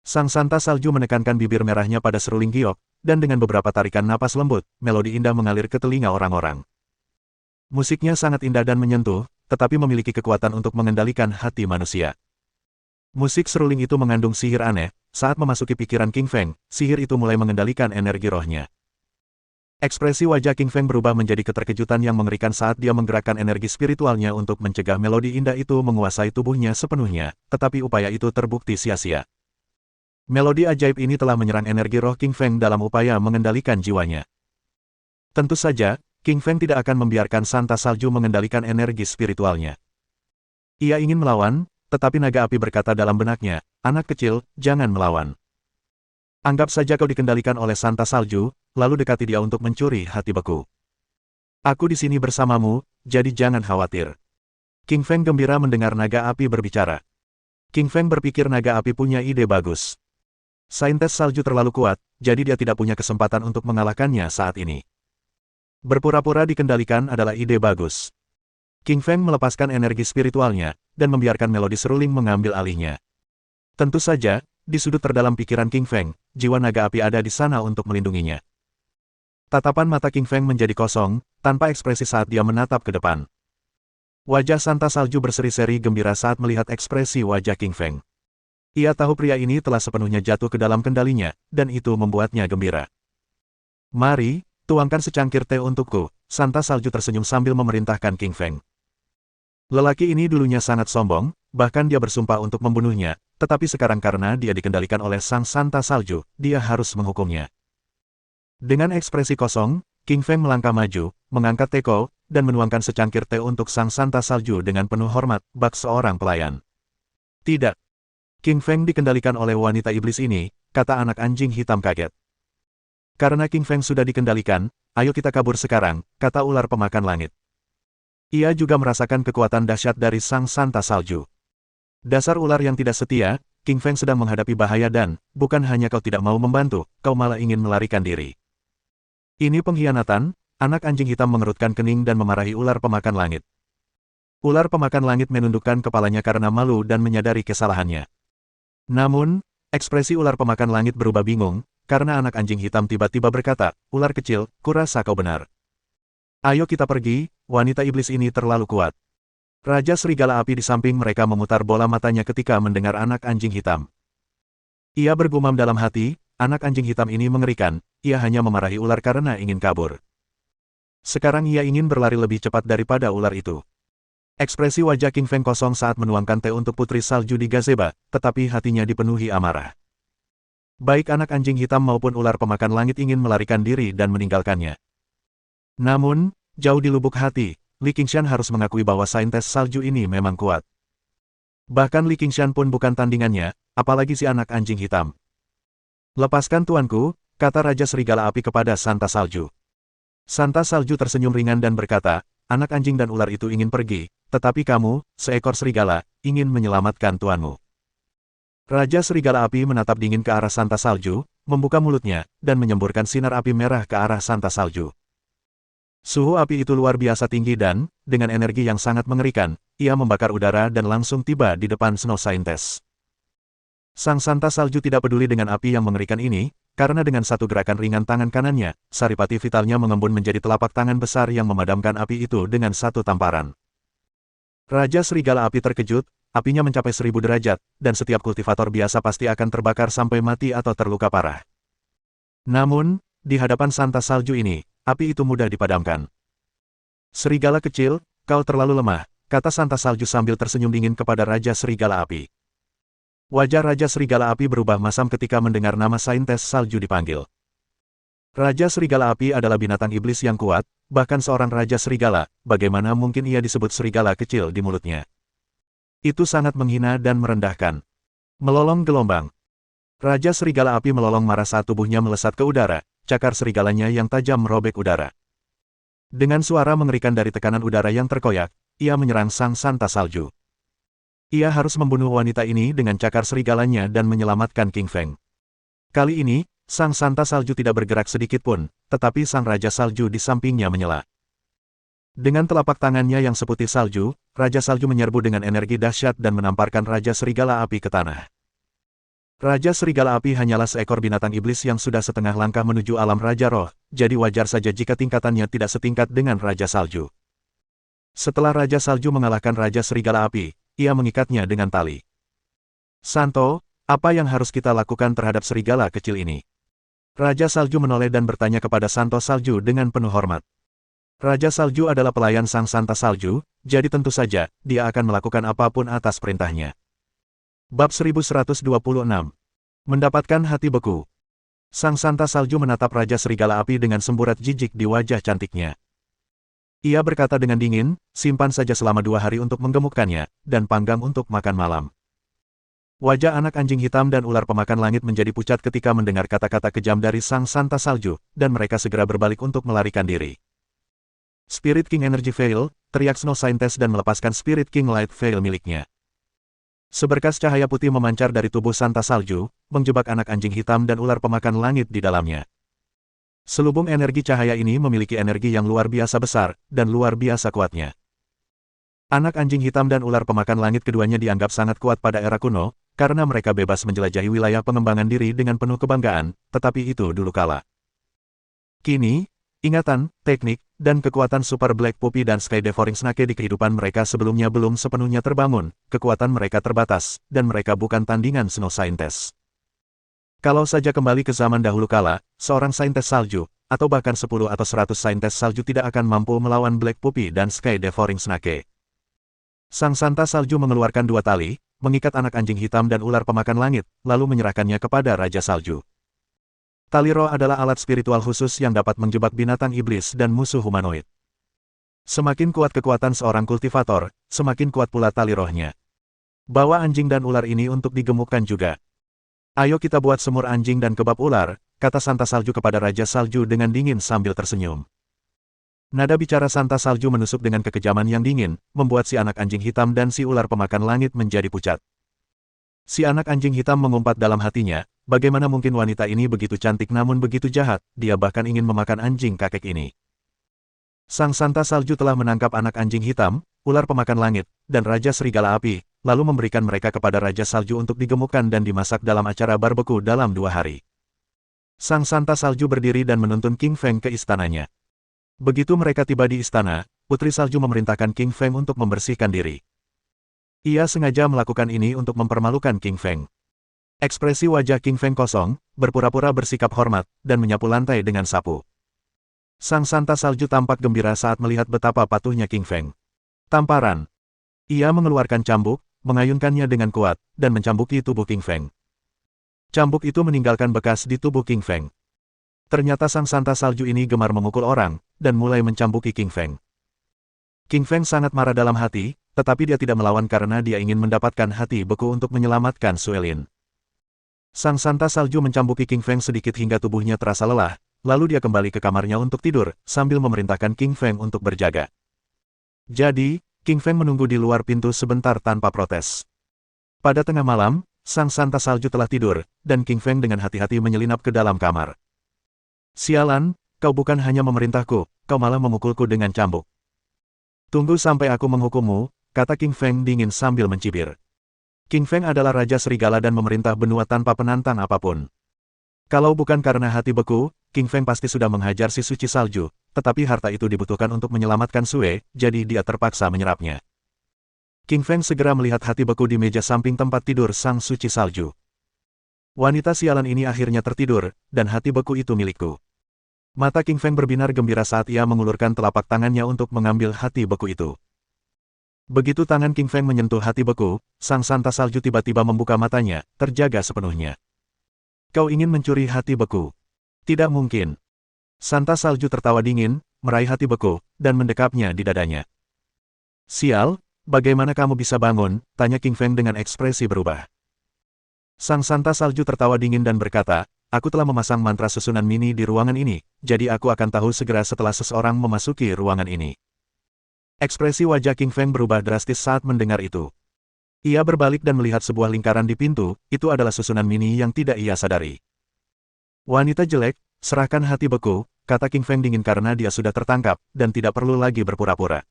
Sang Santa Salju menekankan bibir merahnya pada seruling giok, dan dengan beberapa tarikan napas lembut, melodi indah mengalir ke telinga orang-orang. Musiknya sangat indah dan menyentuh, tetapi memiliki kekuatan untuk mengendalikan hati manusia. Musik seruling itu mengandung sihir aneh, saat memasuki pikiran King Feng, sihir itu mulai mengendalikan energi rohnya. Ekspresi wajah King Feng berubah menjadi keterkejutan yang mengerikan saat dia menggerakkan energi spiritualnya untuk mencegah melodi indah itu menguasai tubuhnya sepenuhnya, tetapi upaya itu terbukti sia-sia. Melodi ajaib ini telah menyerang energi roh King Feng dalam upaya mengendalikan jiwanya. Tentu saja, King Feng tidak akan membiarkan Santa Salju mengendalikan energi spiritualnya. Ia ingin melawan, tetapi naga api berkata dalam benaknya, "Anak kecil, jangan melawan. Anggap saja kau dikendalikan oleh Santa Salju, lalu dekati dia untuk mencuri hati beku. Aku di sini bersamamu, jadi jangan khawatir." King Feng gembira mendengar naga api berbicara. King Feng berpikir naga api punya ide bagus. Saintes salju terlalu kuat, jadi dia tidak punya kesempatan untuk mengalahkannya saat ini. Berpura-pura dikendalikan adalah ide bagus. King Feng melepaskan energi spiritualnya, dan membiarkan melodi seruling mengambil alihnya. Tentu saja, di sudut terdalam pikiran King Feng, jiwa naga api ada di sana untuk melindunginya. Tatapan mata King Feng menjadi kosong, tanpa ekspresi saat dia menatap ke depan. Wajah Santa Salju berseri-seri gembira saat melihat ekspresi wajah King Feng. Ia tahu pria ini telah sepenuhnya jatuh ke dalam kendalinya, dan itu membuatnya gembira. Mari, tuangkan secangkir teh untukku, Santa Salju tersenyum sambil memerintahkan King Feng. Lelaki ini dulunya sangat sombong, bahkan dia bersumpah untuk membunuhnya, tetapi sekarang karena dia dikendalikan oleh sang Santa Salju, dia harus menghukumnya. Dengan ekspresi kosong, King Feng melangkah maju, mengangkat teko, dan menuangkan secangkir teh untuk sang Santa Salju dengan penuh hormat, bak seorang pelayan. Tidak. King Feng dikendalikan oleh wanita iblis ini, kata anak anjing hitam kaget. Karena King Feng sudah dikendalikan, ayo kita kabur sekarang, kata ular pemakan langit. Ia juga merasakan kekuatan dahsyat dari sang Santa Salju. Dasar ular yang tidak setia, King Feng sedang menghadapi bahaya dan, bukan hanya kau tidak mau membantu, kau malah ingin melarikan diri. Ini pengkhianatan, anak anjing hitam mengerutkan kening dan memarahi ular pemakan langit. Ular pemakan langit menundukkan kepalanya karena malu dan menyadari kesalahannya. Namun, ekspresi ular pemakan langit berubah bingung, karena anak anjing hitam tiba-tiba berkata, ular kecil, kurasa kau benar. Ayo kita pergi, wanita iblis ini terlalu kuat. Raja Serigala Api di samping mereka memutar bola matanya ketika mendengar anak anjing hitam. Ia bergumam dalam hati, anak anjing hitam ini mengerikan, ia hanya memarahi ular karena ingin kabur. Sekarang ia ingin berlari lebih cepat daripada ular itu. Ekspresi wajah King Feng kosong saat menuangkan teh untuk putri salju di gazebo, tetapi hatinya dipenuhi amarah. Baik anak anjing hitam maupun ular pemakan langit ingin melarikan diri dan meninggalkannya. Namun, jauh di lubuk hati, Li Qingshan harus mengakui bahwa saintes salju ini memang kuat. Bahkan Li Qingshan pun bukan tandingannya, apalagi si anak anjing hitam. Lepaskan tuanku, kata Raja Serigala Api kepada Santa Salju. Santa Salju tersenyum ringan dan berkata, anak anjing dan ular itu ingin pergi, tetapi kamu, seekor serigala, ingin menyelamatkan tuanmu. Raja Serigala Api menatap dingin ke arah Santa Salju, membuka mulutnya, dan menyemburkan sinar api merah ke arah Santa Salju. Suhu api itu luar biasa tinggi dan, dengan energi yang sangat mengerikan, ia membakar udara dan langsung tiba di depan Snow Scientist. Sang Santa Salju tidak peduli dengan api yang mengerikan ini, karena dengan satu gerakan ringan tangan kanannya, saripati vitalnya mengembun menjadi telapak tangan besar yang memadamkan api itu dengan satu tamparan. Raja Serigala Api terkejut, apinya mencapai 1000 derajat, dan setiap kultivator biasa pasti akan terbakar sampai mati atau terluka parah. Namun, di hadapan Santa Salju ini, api itu mudah dipadamkan. Serigala kecil, kau terlalu lemah, kata Santa Salju sambil tersenyum dingin kepada Raja Serigala Api. Wajah Raja Serigala Api berubah masam ketika mendengar nama saintes salju dipanggil. Raja Serigala Api adalah binatang iblis yang kuat, bahkan seorang Raja Serigala, bagaimana mungkin ia disebut serigala kecil di mulutnya. Itu sangat menghina dan merendahkan. Melolong gelombang. Raja Serigala Api melolong marah saat tubuhnya melesat ke udara, cakar serigalanya yang tajam merobek udara. Dengan suara mengerikan dari tekanan udara yang terkoyak, ia menyerang sang Santa Salju. Ia harus membunuh wanita ini dengan cakar serigalanya dan menyelamatkan King Feng. Kali ini, sang Santa Salju tidak bergerak sedikit pun, tetapi sang Raja Salju di sampingnya menyela. Dengan telapak tangannya yang seputih salju, Raja Salju menyerbu dengan energi dahsyat dan menamparkan Raja Serigala Api ke tanah. Raja Serigala Api hanyalah seekor binatang iblis yang sudah setengah langkah menuju alam Raja Roh, jadi wajar saja jika tingkatannya tidak setingkat dengan Raja Salju. Setelah Raja Salju mengalahkan Raja Serigala Api, ia mengikatnya dengan tali. Santo, apa yang harus kita lakukan terhadap serigala kecil ini? Raja Salju menoleh dan bertanya kepada Santo Salju dengan penuh hormat. Raja Salju adalah pelayan sang Santa Salju, jadi tentu saja, dia akan melakukan apapun atas perintahnya. Bab 1126. Mendapatkan hati beku. Sang Santa Salju menatap Raja Serigala Api dengan semburat jijik di wajah cantiknya. Ia berkata dengan dingin, simpan saja selama 2 hari untuk menggemukkannya, dan panggang untuk makan malam. Wajah anak anjing hitam dan ular pemakan langit menjadi pucat ketika mendengar kata-kata kejam dari sang Santa Salju, dan mereka segera berbalik untuk melarikan diri. Spirit King Energy Veil, teriak Snow Scientist dan melepaskan Spirit King Light Veil miliknya. Seberkas cahaya putih memancar dari tubuh Santa Salju, menjebak anak anjing hitam dan ular pemakan langit di dalamnya. Selubung energi cahaya ini memiliki energi yang luar biasa besar, dan luar biasa kuatnya. Anak anjing hitam dan ular pemakan langit keduanya dianggap sangat kuat pada era kuno, karena mereka bebas menjelajahi wilayah pengembangan diri dengan penuh kebanggaan, tetapi itu dulu kala. Kini, ingatan, teknik, dan kekuatan Super Black Puppy dan Sky Devouring Snake di kehidupan mereka sebelumnya belum sepenuhnya terbangun, kekuatan mereka terbatas, dan mereka bukan tandingan Snow Saintes. Kalau saja kembali ke zaman dahulu kala, seorang Saintes Salju, atau bahkan 10 atau 100 Saintes Salju tidak akan mampu melawan Black Puppy dan Sky Devouring Snake. Sang Santa Salju mengeluarkan 2 tali, mengikat anak anjing hitam dan ular pemakan langit, lalu menyerahkannya kepada Raja Salju. Tali roh adalah alat spiritual khusus yang dapat menjebak binatang iblis dan musuh humanoid. Semakin kuat kekuatan seorang kultivator, semakin kuat pula tali rohnya. Bawa anjing dan ular ini untuk digemukkan juga. Ayo kita buat semur anjing dan kebab ular, kata Santa Salju kepada Raja Salju dengan dingin sambil tersenyum. Nada bicara Santa Salju menusuk dengan kekejaman yang dingin, membuat si anak anjing hitam dan si ular pemakan langit menjadi pucat. Si anak anjing hitam mengumpat dalam hatinya, bagaimana mungkin wanita ini begitu cantik namun begitu jahat, dia bahkan ingin memakan anjing kakek ini. Sang Santa Salju telah menangkap anak anjing hitam, ular pemakan langit, dan Raja Serigala Api, lalu memberikan mereka kepada Raja Salju untuk digemukkan dan dimasak dalam acara barbeku dalam 2 hari. Sang Santa Salju berdiri dan menuntun King Feng ke istananya. Begitu mereka tiba di istana, Putri Salju memerintahkan King Feng untuk membersihkan diri. Ia sengaja melakukan ini untuk mempermalukan King Feng. Ekspresi wajah King Feng kosong, berpura-pura bersikap hormat, dan menyapu lantai dengan sapu. Sang Santa Salju tampak gembira saat melihat betapa patuhnya King Feng. Tamparan. Ia mengeluarkan cambuk, mengayunkannya dengan kuat, dan mencambuki tubuh King Feng. Cambuk itu meninggalkan bekas di tubuh King Feng. Ternyata Sang Santa Salju ini gemar memukul orang, dan mulai mencambuki King Feng. King Feng sangat marah dalam hati, tetapi dia tidak melawan karena dia ingin mendapatkan hati beku untuk menyelamatkan Suelin. Sang Santa Salju mencambuki King Feng sedikit hingga tubuhnya terasa lelah, lalu dia kembali ke kamarnya untuk tidur, sambil memerintahkan King Feng untuk berjaga. Jadi, King Feng menunggu di luar pintu sebentar tanpa protes. Pada tengah malam, Sang Santa Salju telah tidur, dan King Feng dengan hati-hati menyelinap ke dalam kamar. Sialan, kau bukan hanya memerintahku, kau malah memukulku dengan cambuk. Tunggu sampai aku menghukummu, kata King Feng dingin sambil mencibir. King Feng adalah Raja Serigala dan memerintah benua tanpa penantang apapun. Kalau bukan karena hati beku, King Feng pasti sudah menghajar si Suci Salju, tetapi harta itu dibutuhkan untuk menyelamatkan Sue, jadi dia terpaksa menyerapnya. King Feng segera melihat hati beku di meja samping tempat tidur Sang Suci Salju. Wanita sialan ini akhirnya tertidur, dan hati beku itu milikku. Mata King Feng berbinar gembira saat ia mengulurkan telapak tangannya untuk mengambil hati beku itu. Begitu tangan King Feng menyentuh hati beku, Sang Santa Salju tiba-tiba membuka matanya, terjaga sepenuhnya. Kau ingin mencuri hati beku? Tidak mungkin. Santa Salju tertawa dingin, meraih hati beku, dan mendekapnya di dadanya. Sial, bagaimana kamu bisa bangun? Tanya King Feng dengan ekspresi berubah. Sang Santa Salju tertawa dingin dan berkata, aku telah memasang mantra susunan mini di ruangan ini, jadi aku akan tahu segera setelah seseorang memasuki ruangan ini. Ekspresi wajah King Feng berubah drastis saat mendengar itu. Ia berbalik dan melihat sebuah lingkaran di pintu, itu adalah susunan mini yang tidak ia sadari. Wanita jelek, serahkan hati beku, kata King Feng dingin karena dia sudah tertangkap, dan tidak perlu lagi berpura-pura.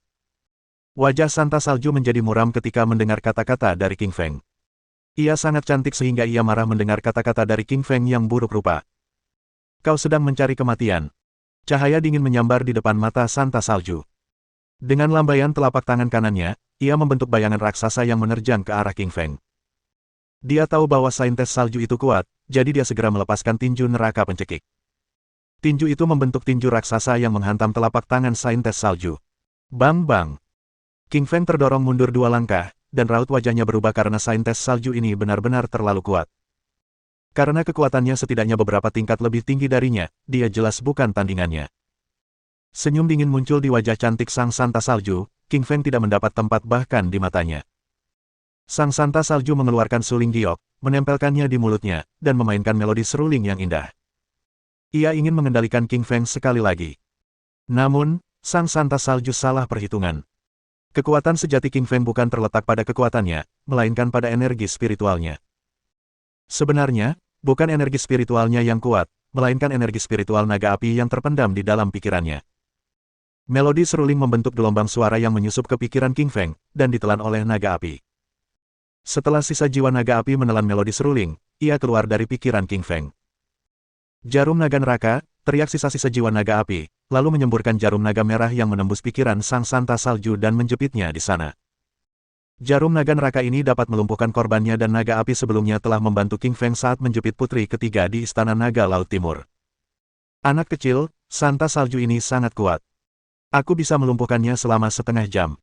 Wajah Santa Salju menjadi muram ketika mendengar kata-kata dari King Feng. Ia sangat cantik sehingga ia marah mendengar kata-kata dari King Feng yang buruk rupa. Kau sedang mencari kematian. Cahaya dingin menyambar di depan mata Santa Salju. Dengan lambaian telapak tangan kanannya, ia membentuk bayangan raksasa yang menerjang ke arah King Feng. Dia tahu bahwa Saintes Salju itu kuat, jadi dia segera melepaskan tinju neraka pencekik. Tinju itu membentuk tinju raksasa yang menghantam telapak tangan Saintes Salju. Bang bang. King Feng terdorong mundur 2 langkah, dan raut wajahnya berubah karena Saintes Salju ini benar-benar terlalu kuat. Karena kekuatannya setidaknya beberapa tingkat lebih tinggi darinya, dia jelas bukan tandingannya. Senyum dingin muncul di wajah cantik Sang Santa Salju, King Feng tidak mendapat tempat bahkan di matanya. Sang Santa Salju mengeluarkan suling giok, menempelkannya di mulutnya, dan memainkan melodi seruling yang indah. Ia ingin mengendalikan King Feng sekali lagi. Namun, Sang Santa Salju salah perhitungan. Kekuatan sejati King Feng bukan terletak pada kekuatannya, melainkan pada energi spiritualnya. Sebenarnya, bukan energi spiritualnya yang kuat, melainkan energi spiritual naga api yang terpendam di dalam pikirannya. Melodi seruling membentuk gelombang suara yang menyusup ke pikiran King Feng, dan ditelan oleh naga api. Setelah sisa jiwa naga api menelan melodi seruling, ia keluar dari pikiran King Feng. Jarum naga neraka, teriak sisasi sejiwa naga api, lalu menyemburkan jarum naga merah yang menembus pikiran sang santa salju dan menjepitnya di sana. Jarum naga neraka ini dapat melumpuhkan korbannya dan naga api sebelumnya telah membantu King Feng saat menjepit putri ketiga di Istana Naga Laut Timur. Anak kecil, santa salju ini sangat kuat. Aku bisa melumpuhkannya selama setengah jam.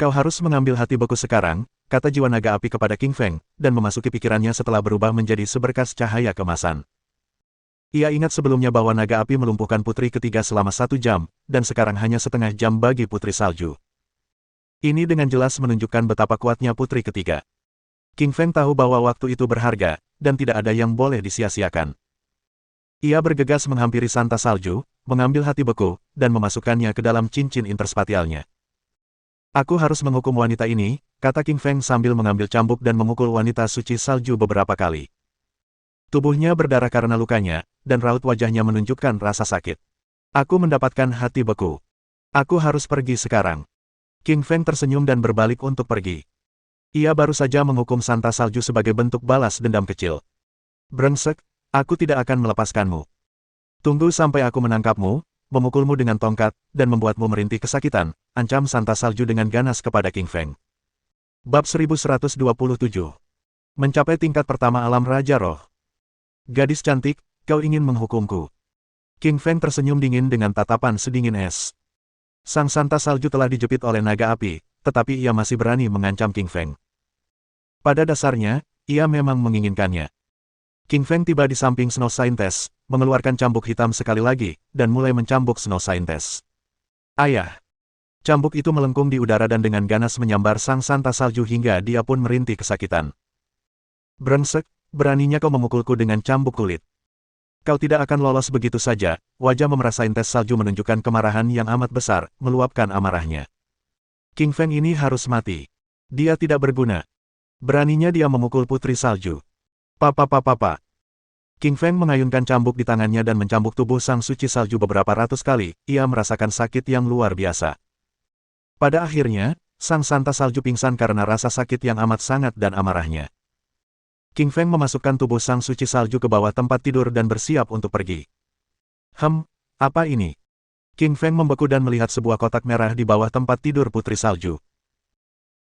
Kau harus mengambil hati beku sekarang, kata jiwa naga api kepada King Feng, dan memasuki pikirannya setelah berubah menjadi seberkas cahaya kemasan. Ia ingat sebelumnya bahwa naga api melumpuhkan putri ketiga selama 1 jam, dan sekarang hanya setengah jam bagi putri salju. Ini dengan jelas menunjukkan betapa kuatnya putri ketiga. King Feng tahu bahwa waktu itu berharga, dan tidak ada yang boleh disia-siakan. Ia bergegas menghampiri santa salju, mengambil hati beku, dan memasukkannya ke dalam cincin interspatialnya. Aku harus menghukum wanita ini, kata King Feng sambil mengambil cambuk dan memukul wanita suci salju beberapa kali. Tubuhnya berdarah karena lukanya, dan raut wajahnya menunjukkan rasa sakit. Aku mendapatkan hati beku. Aku harus pergi sekarang. King Feng tersenyum dan berbalik untuk pergi. Ia baru saja menghukum santa salju sebagai bentuk balas dendam kecil. Brengsek, aku tidak akan melepaskanmu. Tunggu sampai aku menangkapmu, memukulmu dengan tongkat, dan membuatmu merintih kesakitan, ancam santa salju dengan ganas kepada King Feng. Bab 1127. Mencapai tingkat pertama alam Raja Roh. Gadis cantik, kau ingin menghukumku. King Feng tersenyum dingin dengan tatapan sedingin es. Sang santa salju telah dijepit oleh naga api, tetapi ia masih berani mengancam King Feng. Pada dasarnya, ia memang menginginkannya. King Feng tiba di samping Snow Scientist, mengeluarkan cambuk hitam sekali lagi, dan mulai mencambuk Snow Scientist. Ayah! Cambuk itu melengkung di udara dan dengan ganas menyambar sang santa salju hingga dia pun merintih kesakitan. Brengsek, beraninya kau memukulku dengan cambuk kulit. Kau tidak akan lolos begitu saja, wajah memerah Scientist salju menunjukkan kemarahan yang amat besar, meluapkan amarahnya. King Feng ini harus mati. Dia tidak berguna. Beraninya dia memukul putri salju. Papa. King Feng mengayunkan cambuk di tangannya dan mencambuk tubuh sang suci salju beberapa ratus kali, ia merasakan sakit yang luar biasa. Pada akhirnya, sang santa salju pingsan karena rasa sakit yang amat sangat dan amarahnya. King Feng memasukkan tubuh sang suci salju ke bawah tempat tidur dan bersiap untuk pergi. Apa ini? King Feng membeku dan melihat sebuah kotak merah di bawah tempat tidur putri salju.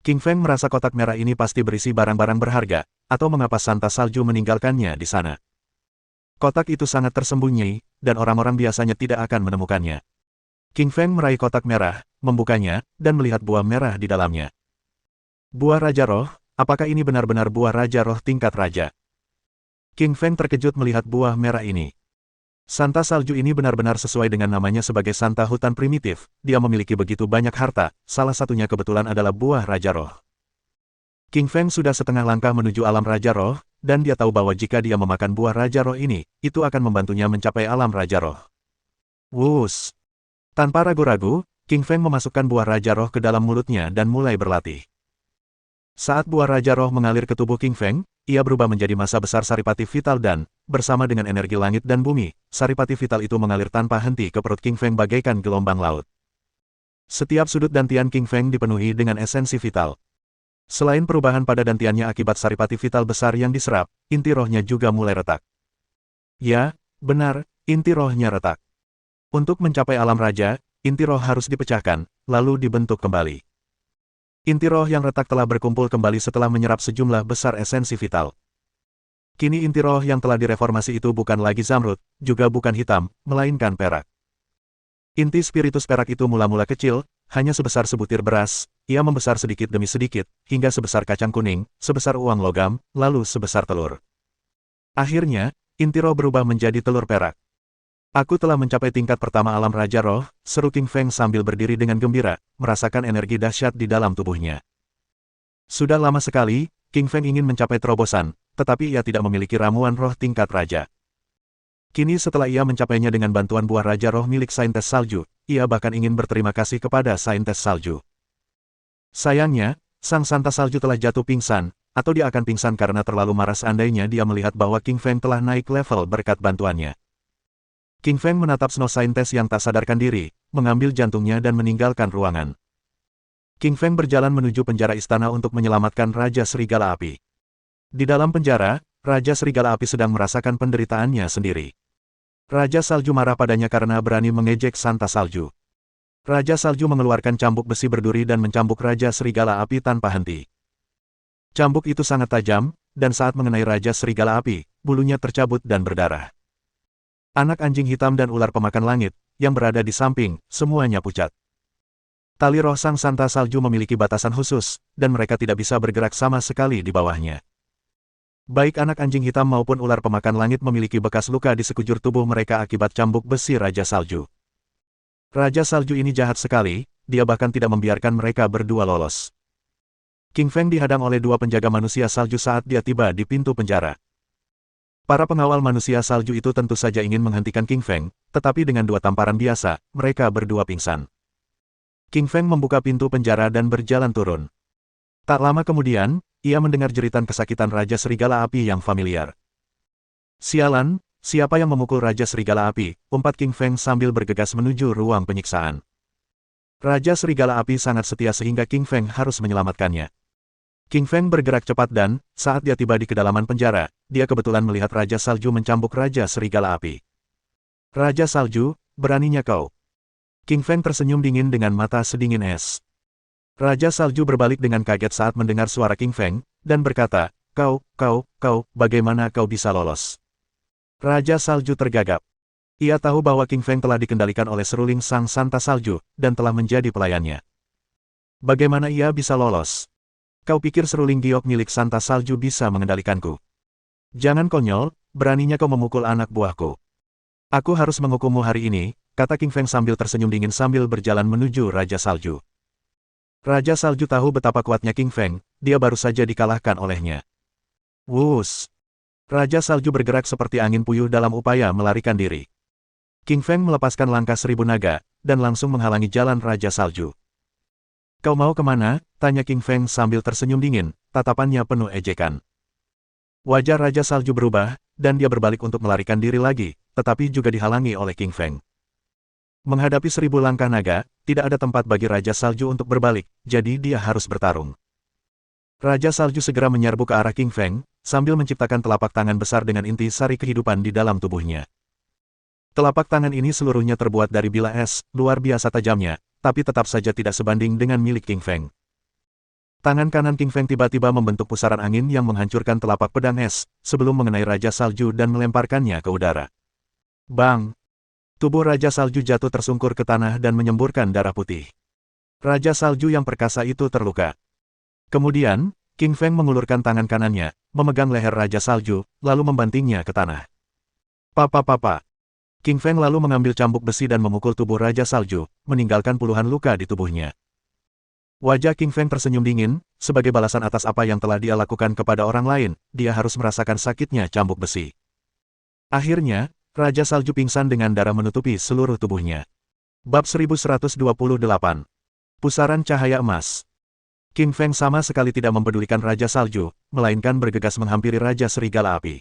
King Feng merasa kotak merah ini pasti berisi barang-barang berharga, atau mengapa santa salju meninggalkannya di sana. Kotak itu sangat tersembunyi, dan orang-orang biasanya tidak akan menemukannya. King Feng meraih kotak merah, membukanya, dan melihat buah merah di dalamnya. Buah Raja Roh, apakah ini benar-benar buah Raja Roh tingkat Raja? King Feng terkejut melihat buah merah ini. Santa salju ini benar-benar sesuai dengan namanya sebagai santa hutan primitif, dia memiliki begitu banyak harta, salah satunya kebetulan adalah buah Raja Roh. King Feng sudah setengah langkah menuju alam Raja Roh, dan dia tahu bahwa jika dia memakan buah Raja Roh ini, itu akan membantunya mencapai alam Raja Roh. Wus! Tanpa ragu-ragu, King Feng memasukkan buah Raja Roh ke dalam mulutnya dan mulai berlatih. Saat buah Raja Roh mengalir ke tubuh King Feng, ia berubah menjadi massa besar saripati vital dan, bersama dengan energi langit dan bumi, saripati vital itu mengalir tanpa henti ke perut King Feng bagaikan gelombang laut. Setiap sudut dantian King Feng dipenuhi dengan esensi vital. Selain perubahan pada dantiannya akibat saripati vital besar yang diserap, inti rohnya juga mulai retak. Ya, benar, inti rohnya retak. Untuk mencapai alam raja, inti roh harus dipecahkan, lalu dibentuk kembali. Inti roh yang retak telah berkumpul kembali setelah menyerap sejumlah besar esensi vital. Kini inti roh yang telah direformasi itu bukan lagi zamrud, juga bukan hitam, melainkan perak. Inti spiritus perak itu mula-mula kecil, hanya sebesar sebutir beras, ia membesar sedikit demi sedikit, hingga sebesar kacang kuning, sebesar uang logam, lalu sebesar telur. Akhirnya, inti roh berubah menjadi telur perak. Aku telah mencapai tingkat pertama alam Raja Roh, seru King Feng sambil berdiri dengan gembira, merasakan energi dahsyat di dalam tubuhnya. Sudah lama sekali, King Feng ingin mencapai terobosan, tetapi ia tidak memiliki ramuan roh tingkat raja. Kini setelah ia mencapainya dengan bantuan buah Raja Roh milik Saintes Salju, ia bahkan ingin berterima kasih kepada Saintes Salju. Sayangnya, sang Santa Salju telah jatuh pingsan, atau dia akan pingsan karena terlalu marah seandainya dia melihat bahwa King Feng telah naik level berkat bantuannya. King Feng menatap Snow Scientist yang tak sadarkan diri, mengambil jantungnya dan meninggalkan ruangan. King Feng berjalan menuju penjara istana untuk menyelamatkan Raja Serigala Api. Di dalam penjara, Raja Serigala Api sedang merasakan penderitaannya sendiri. Raja Salju marah padanya karena berani mengejek Santa Salju. Raja Salju mengeluarkan cambuk besi berduri dan mencambuk Raja Serigala Api tanpa henti. Cambuk itu sangat tajam, dan saat mengenai Raja Serigala Api, bulunya tercabut dan berdarah. Anak anjing hitam dan ular pemakan langit, yang berada di samping, semuanya pucat. Tali roh Sang Santa Salju memiliki batasan khusus, dan mereka tidak bisa bergerak sama sekali di bawahnya. Baik anak anjing hitam maupun ular pemakan langit memiliki bekas luka di sekujur tubuh mereka akibat cambuk besi Raja Salju. Raja Salju ini jahat sekali, dia bahkan tidak membiarkan mereka berdua lolos. King Feng dihadang oleh dua penjaga manusia salju saat dia tiba di pintu penjara. Para pengawal manusia salju itu tentu saja ingin menghentikan King Feng, tetapi dengan dua tamparan biasa, mereka berdua pingsan. King Feng membuka pintu penjara dan berjalan turun. Tak lama kemudian, ia mendengar jeritan kesakitan Raja Serigala Api yang familiar. Sialan! Siapa yang memukul Raja Serigala Api? Umpat King Feng sambil bergegas menuju ruang penyiksaan. Raja Serigala Api sangat setia sehingga King Feng harus menyelamatkannya. King Feng bergerak cepat dan, saat dia tiba di kedalaman penjara, dia kebetulan melihat Raja Salju mencambuk Raja Serigala Api. Raja Salju, beraninya kau. King Feng tersenyum dingin dengan mata sedingin es. Raja Salju berbalik dengan kaget saat mendengar suara King Feng, dan berkata, kau, bagaimana kau bisa lolos? Raja Salju tergagap. Ia tahu bahwa King Feng telah dikendalikan oleh seruling Sang Santa Salju, dan telah menjadi pelayannya. Bagaimana ia bisa lolos? Kau pikir seruling giok milik Santa Salju bisa mengendalikanku? Jangan konyol, beraninya kau memukul anak buahku. Aku harus menghukummu hari ini, kata King Feng sambil tersenyum dingin sambil berjalan menuju Raja Salju. Raja Salju tahu betapa kuatnya King Feng, dia baru saja dikalahkan olehnya. Wus! Raja Salju bergerak seperti angin puyuh dalam upaya melarikan diri. King Feng melepaskan langkah 1000 naga, dan langsung menghalangi jalan Raja Salju. Kau mau kemana? Tanya King Feng sambil tersenyum dingin, tatapannya penuh ejekan. Wajah Raja Salju berubah, dan dia berbalik untuk melarikan diri lagi, tetapi juga dihalangi oleh King Feng. Menghadapi 1000 langkah naga, tidak ada tempat bagi Raja Salju untuk berbalik, jadi dia harus bertarung. Raja Salju segera menyerbu ke arah King Feng, sambil menciptakan telapak tangan besar dengan inti sari kehidupan di dalam tubuhnya. Telapak tangan ini seluruhnya terbuat dari bila es, luar biasa tajamnya, tapi tetap saja tidak sebanding dengan milik King Feng. Tangan kanan King Feng tiba-tiba membentuk pusaran angin yang menghancurkan telapak pedang es, sebelum mengenai Raja Salju dan melemparkannya ke udara. Bang! Tubuh Raja Salju jatuh tersungkur ke tanah dan menyemburkan darah putih. Raja Salju yang perkasa itu terluka. Kemudian, King Feng mengulurkan tangan kanannya, memegang leher Raja Salju, lalu membantingnya ke tanah. Papa. King Feng lalu mengambil cambuk besi dan memukul tubuh Raja Salju, meninggalkan puluhan luka di tubuhnya. Wajah King Feng tersenyum dingin, sebagai balasan atas apa yang telah dia lakukan kepada orang lain, dia harus merasakan sakitnya cambuk besi. Akhirnya, Raja Salju pingsan dengan darah menutupi seluruh tubuhnya. Bab 1128. Pusaran Cahaya Emas. King Feng sama sekali tidak mempedulikan Raja Salju, melainkan bergegas menghampiri Raja Serigala Api.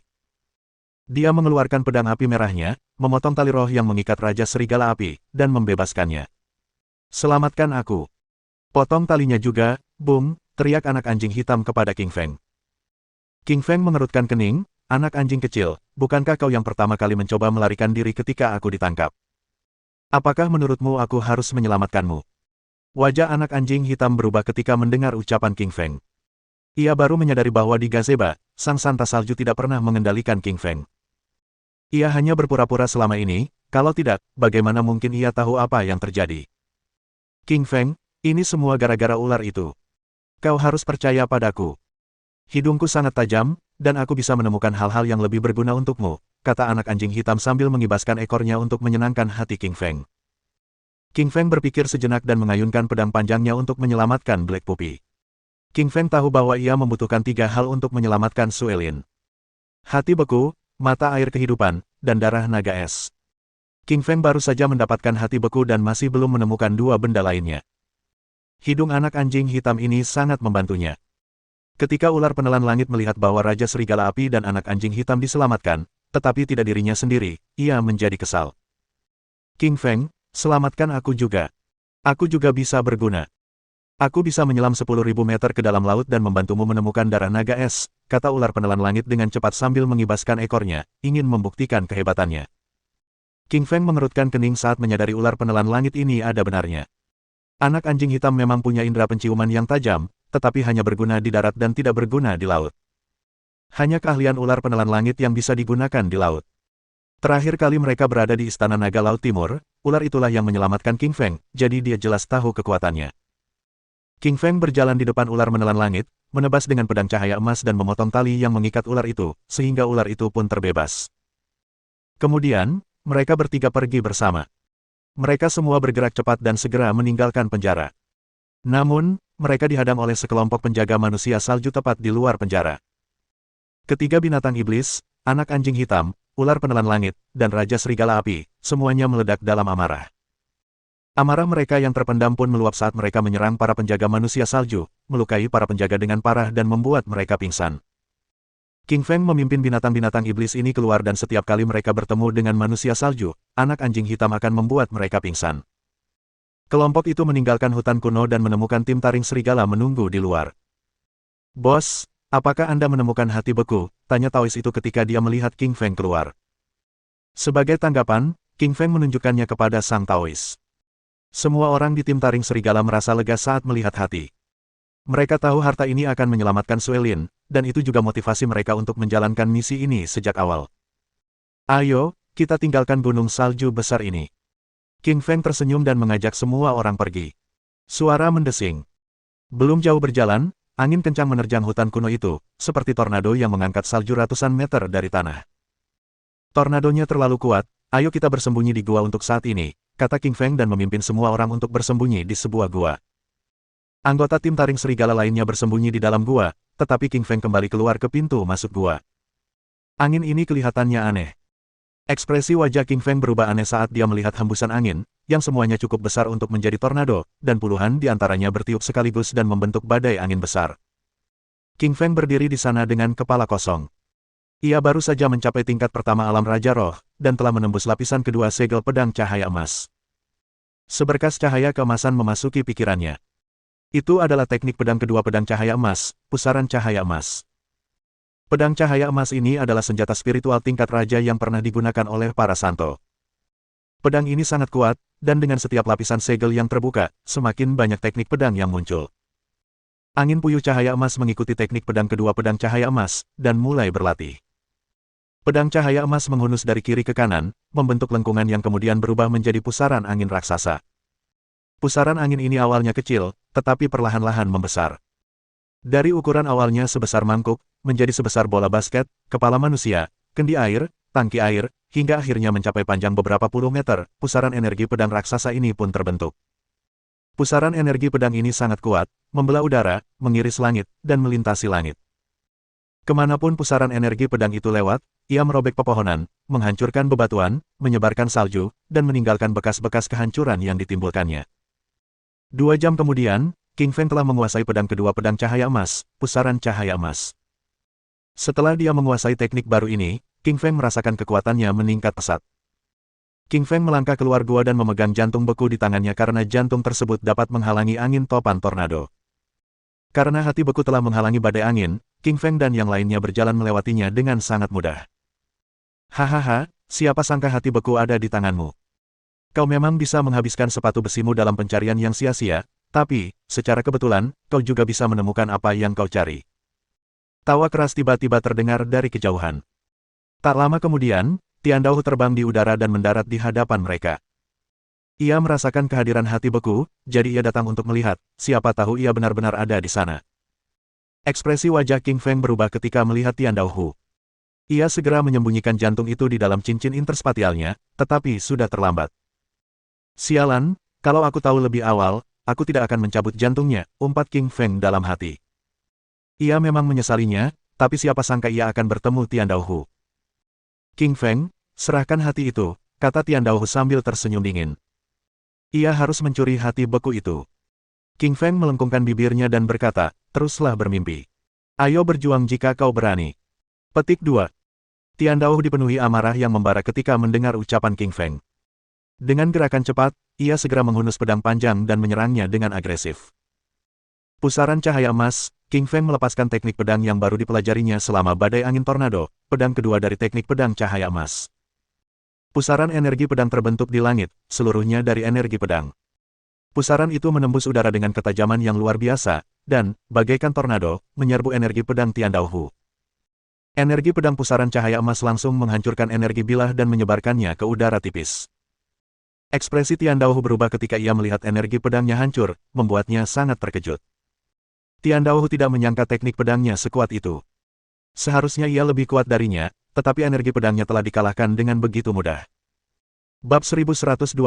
Dia mengeluarkan pedang api merahnya, memotong tali roh yang mengikat Raja Serigala Api, dan membebaskannya. Selamatkan aku. Potong talinya juga, Bung, teriak anak anjing hitam kepada King Feng. King Feng mengerutkan kening, anak anjing kecil, bukankah kau yang pertama kali mencoba melarikan diri ketika aku ditangkap? Apakah menurutmu aku harus menyelamatkanmu? Wajah anak anjing hitam berubah ketika mendengar ucapan King Feng. Ia baru menyadari bahwa di gazebo, Sang Santa Salju tidak pernah mengendalikan King Feng. Ia hanya berpura-pura selama ini, kalau tidak, bagaimana mungkin ia tahu apa yang terjadi? King Feng, ini semua gara-gara ular itu. Kau harus percaya padaku. Hidungku sangat tajam, dan aku bisa menemukan hal-hal yang lebih berguna untukmu, kata anak anjing hitam sambil mengibaskan ekornya untuk menyenangkan hati King Feng. King Feng berpikir sejenak dan mengayunkan pedang panjangnya untuk menyelamatkan Black Puppy. King Feng tahu bahwa ia membutuhkan 3 hal untuk menyelamatkan Suelin. Hati beku, mata air kehidupan, dan darah naga es. King Feng baru saja mendapatkan hati beku dan masih belum menemukan 2 benda lainnya. Hidung anak anjing hitam ini sangat membantunya. Ketika ular penelan langit melihat bahwa Raja Serigala Api dan anak anjing hitam diselamatkan, tetapi tidak dirinya sendiri, ia menjadi kesal. King Feng, selamatkan aku juga. Aku juga bisa berguna. Aku bisa menyelam 10.000 meter ke dalam laut dan membantumu menemukan darah naga es, kata ular penelan langit dengan cepat sambil mengibaskan ekornya, ingin membuktikan kehebatannya. King Feng mengerutkan kening saat menyadari ular penelan langit ini ada benarnya. Anak anjing hitam memang punya indera penciuman yang tajam, tetapi hanya berguna di darat dan tidak berguna di laut. Hanya keahlian ular penelan langit yang bisa digunakan di laut. Terakhir kali mereka berada di Istana Naga Laut Timur, ular itulah yang menyelamatkan King Feng, jadi dia jelas tahu kekuatannya. King Feng berjalan di depan ular menelan langit, menebas dengan pedang cahaya emas dan memotong tali yang mengikat ular itu, sehingga ular itu pun terbebas. Kemudian, mereka bertiga pergi bersama. Mereka semua bergerak cepat dan segera meninggalkan penjara. Namun, mereka dihadang oleh sekelompok penjaga manusia salju tepat di luar penjara. Ketiga binatang iblis, anak anjing hitam, ular penelan langit, dan Raja Serigala Api, semuanya meledak dalam amarah. Amarah mereka yang terpendam pun meluap saat mereka menyerang para penjaga manusia salju, melukai para penjaga dengan parah dan membuat mereka pingsan. King Feng memimpin binatang-binatang iblis ini keluar dan setiap kali mereka bertemu dengan manusia salju, anak anjing hitam akan membuat mereka pingsan. Kelompok itu meninggalkan hutan kuno dan menemukan tim taring serigala menunggu di luar. "Bos, apakah Anda menemukan hati beku?" tanya Taois itu ketika dia melihat King Feng keluar. Sebagai tanggapan, King Feng menunjukkannya kepada sang Taois. Semua orang di tim taring serigala merasa lega saat melihat hati. Mereka tahu harta ini akan menyelamatkan Suelin, dan itu juga motivasi mereka untuk menjalankan misi ini sejak awal. "Ayo, kita tinggalkan gunung salju besar ini." King Feng tersenyum dan mengajak semua orang pergi. Suara mendesing. Belum jauh berjalan, angin kencang menerjang hutan kuno itu, seperti tornado yang mengangkat salju ratusan meter dari tanah. "Tornadonya terlalu kuat, ayo kita bersembunyi di gua untuk saat ini," kata King Feng dan memimpin semua orang untuk bersembunyi di sebuah gua. Anggota tim taring serigala lainnya bersembunyi di dalam gua, tetapi King Feng kembali keluar ke pintu masuk gua. Angin ini kelihatannya aneh. Ekspresi wajah King Feng berubah aneh saat dia melihat hembusan angin, yang semuanya cukup besar untuk menjadi tornado, dan puluhan di antaranya bertiup sekaligus dan membentuk badai angin besar. King Feng berdiri di sana dengan kepala kosong. Ia baru saja mencapai tingkat pertama alam Raja Roh, dan telah menembus lapisan kedua segel pedang cahaya emas. Seberkas cahaya keemasan memasuki pikirannya. Itu adalah teknik pedang kedua pedang cahaya emas, pusaran cahaya emas. Pedang cahaya emas ini adalah senjata spiritual tingkat raja yang pernah digunakan oleh para santo. Pedang ini sangat kuat, dan dengan setiap lapisan segel yang terbuka, semakin banyak teknik pedang yang muncul. Angin puyuh cahaya emas mengikuti teknik pedang kedua pedang cahaya emas, dan mulai berlatih. Pedang cahaya emas menghunus dari kiri ke kanan, membentuk lengkungan yang kemudian berubah menjadi pusaran angin raksasa. Pusaran angin ini awalnya kecil, tetapi perlahan-lahan membesar. Dari ukuran awalnya sebesar mangkuk, menjadi sebesar bola basket, kepala manusia, kendi air, tangki air, hingga akhirnya mencapai panjang beberapa puluh meter, pusaran energi pedang raksasa ini pun terbentuk. Pusaran energi pedang ini sangat kuat, membelah udara, mengiris langit, dan melintasi langit. Kemanapun pusaran energi pedang itu lewat, ia merobek pepohonan, menghancurkan bebatuan, menyebarkan salju, dan meninggalkan bekas-bekas kehancuran yang ditimbulkannya. 2 jam kemudian, King Feng telah menguasai pedang kedua pedang cahaya emas, pusaran cahaya emas. Setelah dia menguasai teknik baru ini, King Feng merasakan kekuatannya meningkat pesat. King Feng melangkah keluar gua dan memegang jantung beku di tangannya karena jantung tersebut dapat menghalangi angin topan tornado. Karena hati beku telah menghalangi badai angin, King Feng dan yang lainnya berjalan melewatinya dengan sangat mudah. "Hahaha, siapa sangka hati beku ada di tanganmu? Kau memang bisa menghabiskan sepatu besimu dalam pencarian yang sia-sia, tapi, secara kebetulan, kau juga bisa menemukan apa yang kau cari." Tawa keras tiba-tiba terdengar dari kejauhan. Tak lama kemudian, Tian Dao terbang di udara dan mendarat di hadapan mereka. Ia merasakan kehadiran hati beku, jadi ia datang untuk melihat, siapa tahu ia benar-benar ada di sana. Ekspresi wajah King Feng berubah ketika melihat Tian Dao. Ia segera menyembunyikan jantung itu di dalam cincin interspatialnya, tetapi sudah terlambat. "Sialan, kalau aku tahu lebih awal, aku tidak akan mencabut jantungnya," umpat King Feng dalam hati. Ia memang menyesalinya, tapi siapa sangka ia akan bertemu Tian Dao. "King Feng, serahkan hati itu," kata Tian Dao sambil tersenyum dingin. Ia harus mencuri hati beku itu. King Feng melengkungkan bibirnya dan berkata, "Teruslah bermimpi. Ayo berjuang jika kau berani." Petik 2. Tian Dao dipenuhi amarah yang membara ketika mendengar ucapan King Feng. Dengan gerakan cepat, ia segera menghunus pedang panjang dan menyerangnya dengan agresif. Pusaran cahaya emas, King Feng melepaskan teknik pedang yang baru dipelajarinya selama badai angin tornado, pedang kedua dari teknik pedang cahaya emas. Pusaran energi pedang terbentuk di langit, seluruhnya dari energi pedang. Pusaran itu menembus udara dengan ketajaman yang luar biasa, dan, bagaikan tornado, menyerbu energi pedang Tian Daohu. Energi pedang pusaran cahaya emas langsung menghancurkan energi bilah dan menyebarkannya ke udara tipis. Ekspresi Tian Daohu berubah ketika ia melihat energi pedangnya hancur, membuatnya sangat terkejut. Tian Daohu tidak menyangka teknik pedangnya sekuat itu. Seharusnya ia lebih kuat darinya, tetapi energi pedangnya telah dikalahkan dengan begitu mudah. Bab 1129.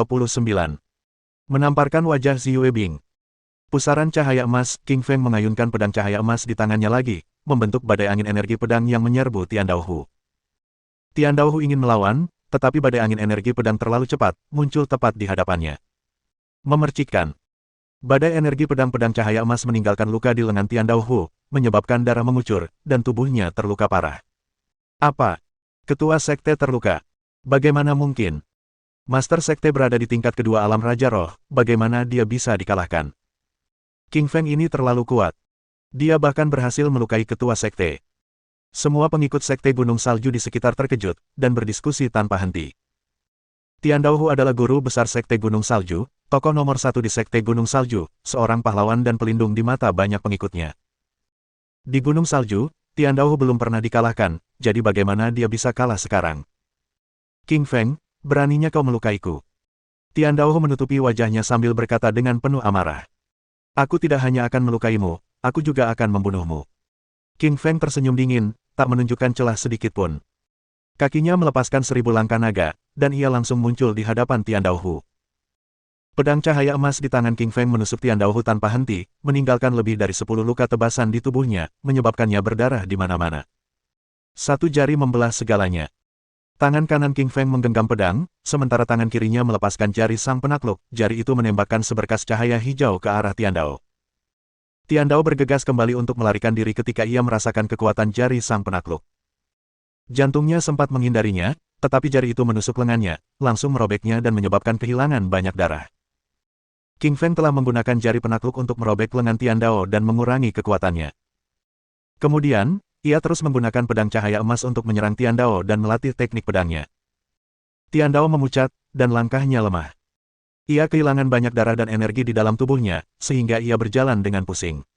Menamparkan wajah Ziyue Bing. Pusaran cahaya emas, King Feng mengayunkan pedang cahaya emas di tangannya lagi, membentuk badai angin energi pedang yang menyerbu Tian Daohu. Tian Daohu ingin melawan, tetapi badai angin energi pedang terlalu cepat, muncul tepat di hadapannya. Memercikkan. Badai energi pedang-pedang cahaya emas meninggalkan luka di lengan Tian Daohu, menyebabkan darah mengucur, dan tubuhnya terluka parah. Apa? Ketua Sekte terluka? Bagaimana mungkin? Master Sekte berada di tingkat kedua alam Raja Roh, bagaimana dia bisa dikalahkan? King Feng ini terlalu kuat. Dia bahkan berhasil melukai Ketua Sekte. Semua pengikut Sekte Gunung Salju di sekitar terkejut, dan berdiskusi tanpa henti. Tian Daohu adalah guru besar Sekte Gunung Salju, tokoh nomor satu di Sekte Gunung Salju, seorang pahlawan dan pelindung di mata banyak pengikutnya. Di Gunung Salju, Tian Daohu belum pernah dikalahkan, jadi bagaimana dia bisa kalah sekarang? King Feng, beraninya kau melukaiku. Tian Daohu menutupi wajahnya sambil berkata dengan penuh amarah. Aku tidak hanya akan melukaimu, aku juga akan membunuhmu. King Feng tersenyum dingin, tak menunjukkan celah sedikit pun. Kakinya melepaskan 1000 langkah naga, dan ia langsung muncul di hadapan Tian Daohu. Pedang cahaya emas di tangan King Feng menusuk Tian Daohu tanpa henti, meninggalkan lebih dari 10 luka tebasan di tubuhnya, menyebabkannya berdarah di mana-mana. Satu jari membelah segalanya. Tangan kanan King Feng menggenggam pedang, sementara tangan kirinya melepaskan jari sang penakluk, jari itu menembakkan seberkas cahaya hijau ke arah Tian Dao. Tian Dao bergegas kembali untuk melarikan diri ketika ia merasakan kekuatan jari sang penakluk. Jantungnya sempat menghindarinya, tetapi jari itu menusuk lengannya, langsung merobeknya dan menyebabkan kehilangan banyak darah. King Feng telah menggunakan jari penakluk untuk merobek lengan Tian Dao dan mengurangi kekuatannya. Kemudian, ia terus menggunakan pedang cahaya emas untuk menyerang Tian Dao dan melatih teknik pedangnya. Tian Dao memucat, dan langkahnya lemah. Ia kehilangan banyak darah dan energi di dalam tubuhnya, sehingga ia berjalan dengan pusing.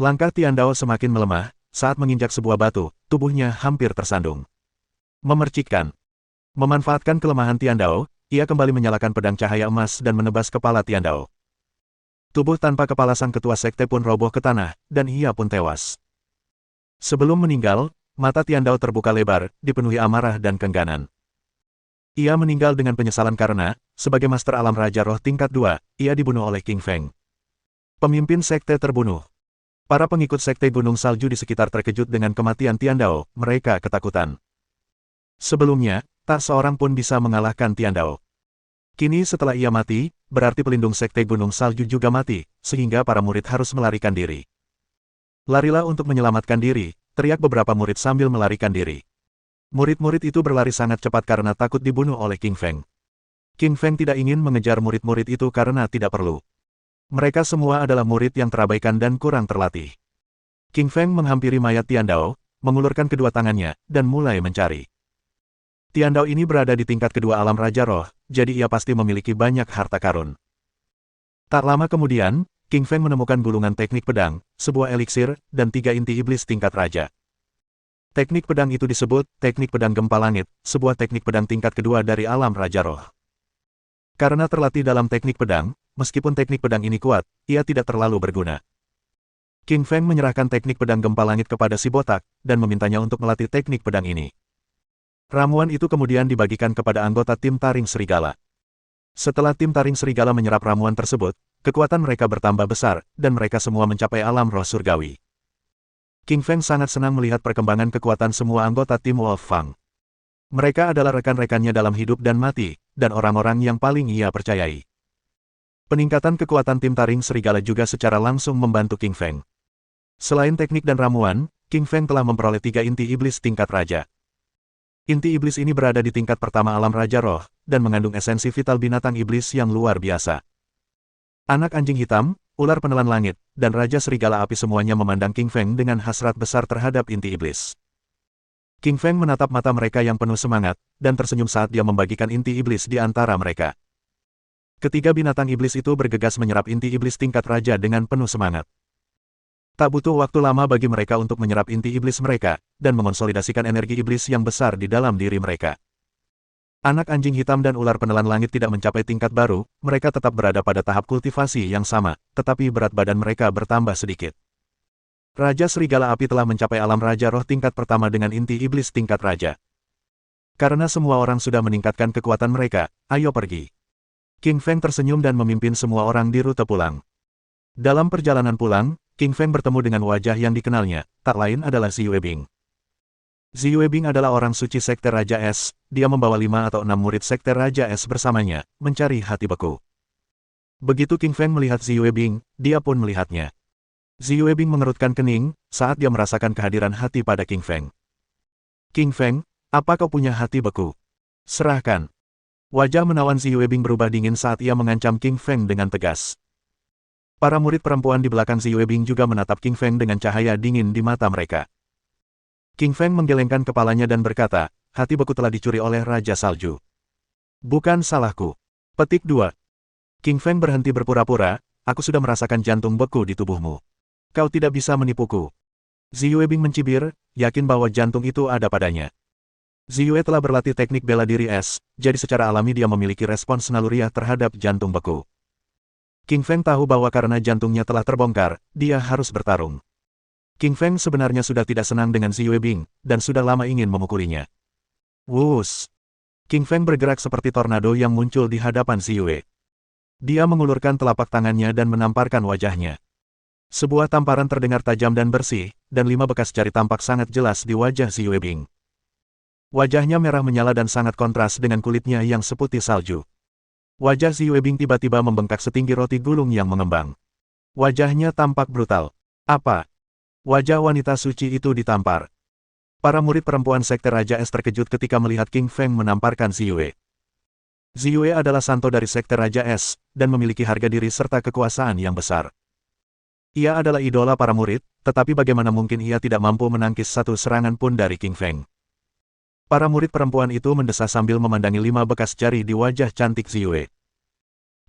Langkah Tian Dao semakin melemah, saat menginjak sebuah batu, tubuhnya hampir tersandung. Memercikkan. Memanfaatkan kelemahan Tian Dao, ia kembali menyalakan pedang cahaya emas dan menebas kepala Tian Dao. Tubuh tanpa kepala sang ketua sekte pun roboh ke tanah, dan ia pun tewas. Sebelum meninggal, mata Tian Dao terbuka lebar, dipenuhi amarah dan kengganan. Ia meninggal dengan penyesalan karena, sebagai Master Alam Raja Roh tingkat 2, ia dibunuh oleh King Feng. Pemimpin sekte terbunuh. Para pengikut sekte Gunung Salju di sekitar terkejut dengan kematian Tian Dao, mereka ketakutan. Sebelumnya, tak seorang pun bisa mengalahkan Tian Dao. Kini setelah ia mati, berarti pelindung sekte Gunung Salju juga mati, sehingga para murid harus melarikan diri. Larilah untuk menyelamatkan diri, teriak beberapa murid sambil melarikan diri. Murid-murid itu berlari sangat cepat karena takut dibunuh oleh King Feng. King Feng tidak ingin mengejar murid-murid itu karena tidak perlu. Mereka semua adalah murid yang terabaikan dan kurang terlatih. King Feng menghampiri mayat Tian Dao, mengulurkan kedua tangannya, dan mulai mencari. Tian Dao ini berada di tingkat kedua alam Raja Roh, jadi ia pasti memiliki banyak harta karun. Tak lama kemudian, King Feng menemukan gulungan teknik pedang, sebuah eliksir, dan 3 inti iblis tingkat raja. Teknik pedang itu disebut teknik pedang gempa langit, sebuah teknik pedang tingkat kedua dari alam Raja Roh. Karena terlatih dalam teknik pedang, meskipun teknik pedang ini kuat, ia tidak terlalu berguna. King Feng menyerahkan teknik pedang gempa langit kepada si botak, dan memintanya untuk melatih teknik pedang ini. Ramuan itu kemudian dibagikan kepada anggota tim Taring Serigala. Setelah tim Taring Serigala menyerap ramuan tersebut, kekuatan mereka bertambah besar, dan mereka semua mencapai alam roh surgawi. King Feng sangat senang melihat perkembangan kekuatan semua anggota tim Wolf Fang. Mereka adalah rekan-rekannya dalam hidup dan mati, dan orang-orang yang paling ia percayai. Peningkatan kekuatan tim Taring Serigala juga secara langsung membantu King Feng. Selain teknik dan ramuan, King Feng telah memperoleh 3 inti iblis tingkat raja. Inti iblis ini berada di tingkat pertama alam Raja Roh, dan mengandung esensi vital binatang iblis yang luar biasa. Anak anjing hitam, ular penelan langit, dan Raja Serigala Api semuanya memandang King Feng dengan hasrat besar terhadap inti iblis. King Feng menatap mata mereka yang penuh semangat, dan tersenyum saat dia membagikan inti iblis di antara mereka. Ketiga binatang iblis itu bergegas menyerap inti iblis tingkat raja dengan penuh semangat. Tak butuh waktu lama bagi mereka untuk menyerap inti iblis mereka, dan mengonsolidasikan energi iblis yang besar di dalam diri mereka. Anak anjing hitam dan ular penelan langit tidak mencapai tingkat baru, mereka tetap berada pada tahap kultivasi yang sama, tetapi berat badan mereka bertambah sedikit. Raja Serigala Api telah mencapai alam Raja Roh tingkat pertama dengan inti iblis tingkat raja. Karena semua orang sudah meningkatkan kekuatan mereka, ayo pergi. King Feng tersenyum dan memimpin semua orang di rute pulang. Dalam perjalanan pulang, King Feng bertemu dengan wajah yang dikenalnya, tak lain adalah Xi Yuebing. Xi Yuebing adalah orang suci Sekte Raja Es, dia membawa 5 atau 6 murid Sekte Raja Es bersamanya, mencari hati beku. Begitu King Feng melihat Xi Yuebing, dia pun melihatnya. Xi Yuebing mengerutkan kening, saat dia merasakan kehadiran hati pada King Feng. King Feng, apa kau punya hati beku? Serahkan. Wajah menawan Xi Yuebing berubah dingin saat ia mengancam King Feng dengan tegas. Para murid perempuan di belakang Xi Yuebing juga menatap King Feng dengan cahaya dingin di mata mereka. King Feng menggelengkan kepalanya dan berkata, hati beku telah dicuri oleh Raja Salju. Bukan salahku. Petik 2. King Feng berhenti berpura-pura, aku sudah merasakan jantung beku di tubuhmu. Kau tidak bisa menipuku. Xi Yuebing mencibir, yakin bahwa jantung itu ada padanya. Xi Yue telah berlatih teknik bela diri es, jadi secara alami dia memiliki respons naluriah terhadap jantung beku. King Feng tahu bahwa karena jantungnya telah terbongkar, dia harus bertarung. King Feng sebenarnya sudah tidak senang dengan Xi Yuebing, dan sudah lama ingin memukulinya. Wuss! King Feng bergerak seperti tornado yang muncul di hadapan Xi Yue. Dia mengulurkan telapak tangannya dan menamparkan wajahnya. Sebuah tamparan terdengar tajam dan bersih, dan 5 bekas jari tampak sangat jelas di wajah Xi Yuebing. Wajahnya merah menyala dan sangat kontras dengan kulitnya yang seputih salju. Wajah Xi Yuebing tiba-tiba membengkak setinggi roti gulung yang mengembang. Wajahnya tampak brutal. Apa? Wajah wanita suci itu ditampar. Para murid perempuan Sekte Raja Es terkejut ketika melihat King Feng menamparkan Xi Yue. Xi Yue adalah santo dari Sekte Raja Es, dan memiliki harga diri serta kekuasaan yang besar. Ia adalah idola para murid, tetapi bagaimana mungkin ia tidak mampu menangkis satu serangan pun dari King Feng. Para murid perempuan itu mendesah sambil memandangi 5 bekas jari di wajah cantik Xi Yue.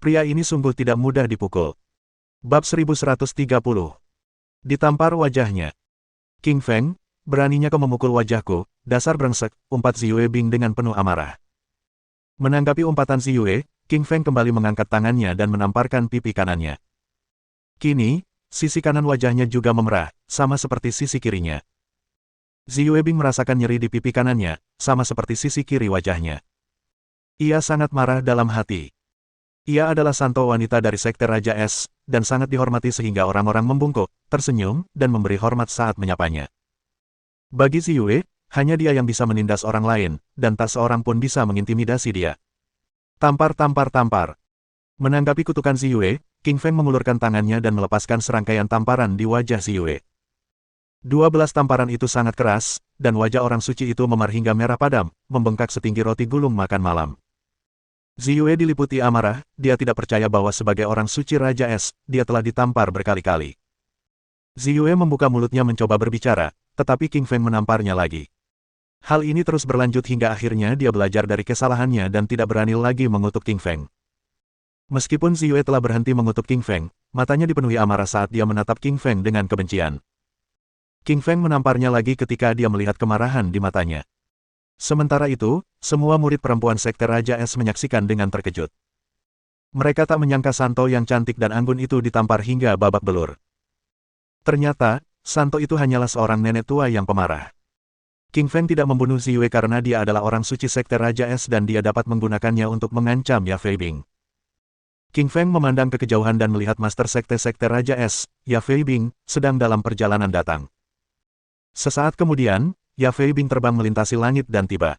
Pria ini sungguh tidak mudah dipukul. Bab 1130. Ditampar wajahnya. King Feng, beraninya kau memukul wajahku, dasar brengsek, umpat Xi Yuebing dengan penuh amarah. Menanggapi umpatan Xi Yue, King Feng kembali mengangkat tangannya dan menamparkan pipi kanannya. Kini, sisi kanan wajahnya juga memerah, sama seperti sisi kirinya. Xi Yuebing merasakan nyeri di pipi kanannya, sama seperti sisi kiri wajahnya. Ia sangat marah dalam hati. Ia adalah santo wanita dari Sekte Raja Es, dan sangat dihormati sehingga orang-orang membungkuk, tersenyum, dan memberi hormat saat menyapanya. Bagi Xi Yue, hanya dia yang bisa menindas orang lain, dan tak seorang pun bisa mengintimidasi dia. Tampar tampar tampar. Menanggapi kutukan Xi Yue, King Feng mengulurkan tangannya dan melepaskan serangkaian tamparan di wajah Xi Yue. 12 tamparan itu sangat keras, dan wajah orang suci itu memar hingga merah padam, membengkak setinggi roti gulung makan malam. Xi Yue diliputi amarah, dia tidak percaya bahwa sebagai orang suci Raja Es, dia telah ditampar berkali-kali. Xi Yue membuka mulutnya mencoba berbicara, tetapi King Feng menamparnya lagi. Hal ini terus berlanjut hingga akhirnya dia belajar dari kesalahannya dan tidak berani lagi mengutuk King Feng. Meskipun Xi Yue telah berhenti mengutuk King Feng, matanya dipenuhi amarah saat dia menatap King Feng dengan kebencian. King Feng menamparnya lagi ketika dia melihat kemarahan di matanya. Sementara itu, semua murid perempuan Sekte Raja Es menyaksikan dengan terkejut. Mereka tak menyangka santo yang cantik dan anggun itu ditampar hingga babak belur. Ternyata, santo itu hanyalah seorang nenek tua yang pemarah. King Feng tidak membunuh Xi Yue karena dia adalah orang suci Sekte Raja Es dan dia dapat menggunakannya untuk mengancam Ya Fei Bing. King Feng memandang ke kejauhan dan melihat Master Sekte Raja Es, Ya Fei Bing, sedang dalam perjalanan datang. Sesaat kemudian, Ya Fei Bing terbang melintasi langit dan tiba.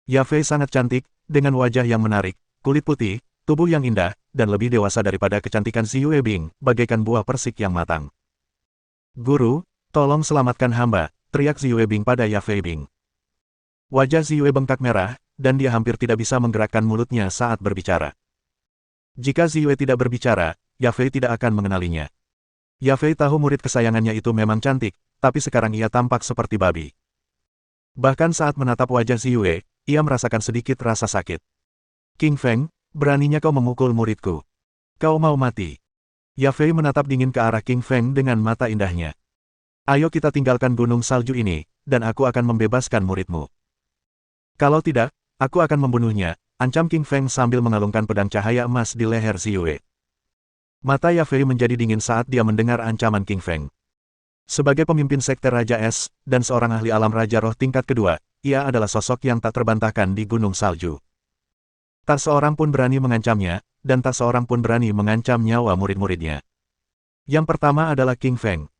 Ya Fei sangat cantik, dengan wajah yang menarik, kulit putih, tubuh yang indah, dan lebih dewasa daripada kecantikan Xi Yue Bing, bagaikan buah persik yang matang. Guru, tolong selamatkan hamba, teriak Xi Yue Bing pada Ya Fei Bing. Wajah Xi Yue bengkak merah, dan dia hampir tidak bisa menggerakkan mulutnya saat berbicara. Jika Xi Yue tidak berbicara, Ya Fei tidak akan mengenalinya. Ya Fei tahu murid kesayangannya itu memang cantik, tapi sekarang ia tampak seperti babi. Bahkan saat menatap wajah Ziyue, ia merasakan sedikit rasa sakit. King Feng, beraninya kau memukul muridku. Kau mau mati. Yafei menatap dingin ke arah King Feng dengan mata indahnya. Ayo kita tinggalkan gunung salju ini, dan aku akan membebaskan muridmu. Kalau tidak, aku akan membunuhnya, ancam King Feng sambil mengalungkan pedang cahaya emas di leher Ziyue. Mata Yafei menjadi dingin saat dia mendengar ancaman King Feng. Sebagai pemimpin sekte Raja Es, dan seorang ahli alam Raja Roh tingkat kedua, ia adalah sosok yang tak terbantahkan di gunung salju. Tak seorang pun berani mengancamnya, dan tak seorang pun berani mengancam nyawa murid-muridnya. Yang pertama adalah King Feng.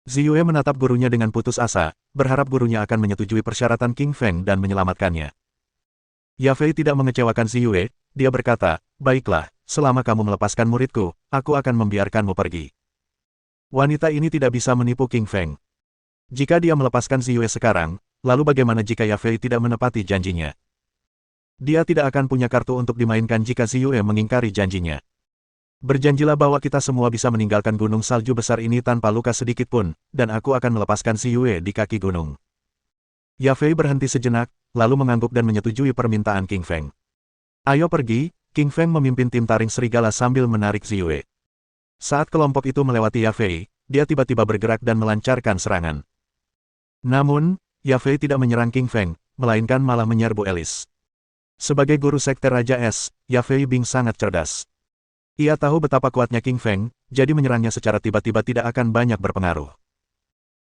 Ziyue menatap gurunya dengan putus asa, berharap gurunya akan menyetujui persyaratan King Feng dan menyelamatkannya. Yafei tidak mengecewakan Ziyue, dia berkata, baiklah, selama kamu melepaskan muridku, aku akan membiarkanmu pergi. Wanita ini tidak bisa menipu King Feng. Jika dia melepaskan Ziyue sekarang, lalu bagaimana jika Yafei tidak menepati janjinya? Dia tidak akan punya kartu untuk dimainkan jika Ziyue mengingkari janjinya. Berjanjilah bahwa kita semua bisa meninggalkan gunung salju besar ini tanpa luka sedikit pun, dan aku akan melepaskan Ziyue di kaki gunung. Yafei berhenti sejenak, lalu mengangguk dan menyetujui permintaan King Feng. Ayo pergi, King Feng memimpin tim taring serigala sambil menarik Ziyue. Saat kelompok itu melewati Yafei, dia tiba-tiba bergerak dan melancarkan serangan. Namun, Yafei tidak menyerang King Feng, melainkan malah menyerbu Alice. Sebagai guru sekte Raja Es, Yafei Bing sangat cerdas. Ia tahu betapa kuatnya King Feng, jadi menyerangnya secara tiba-tiba tidak akan banyak berpengaruh.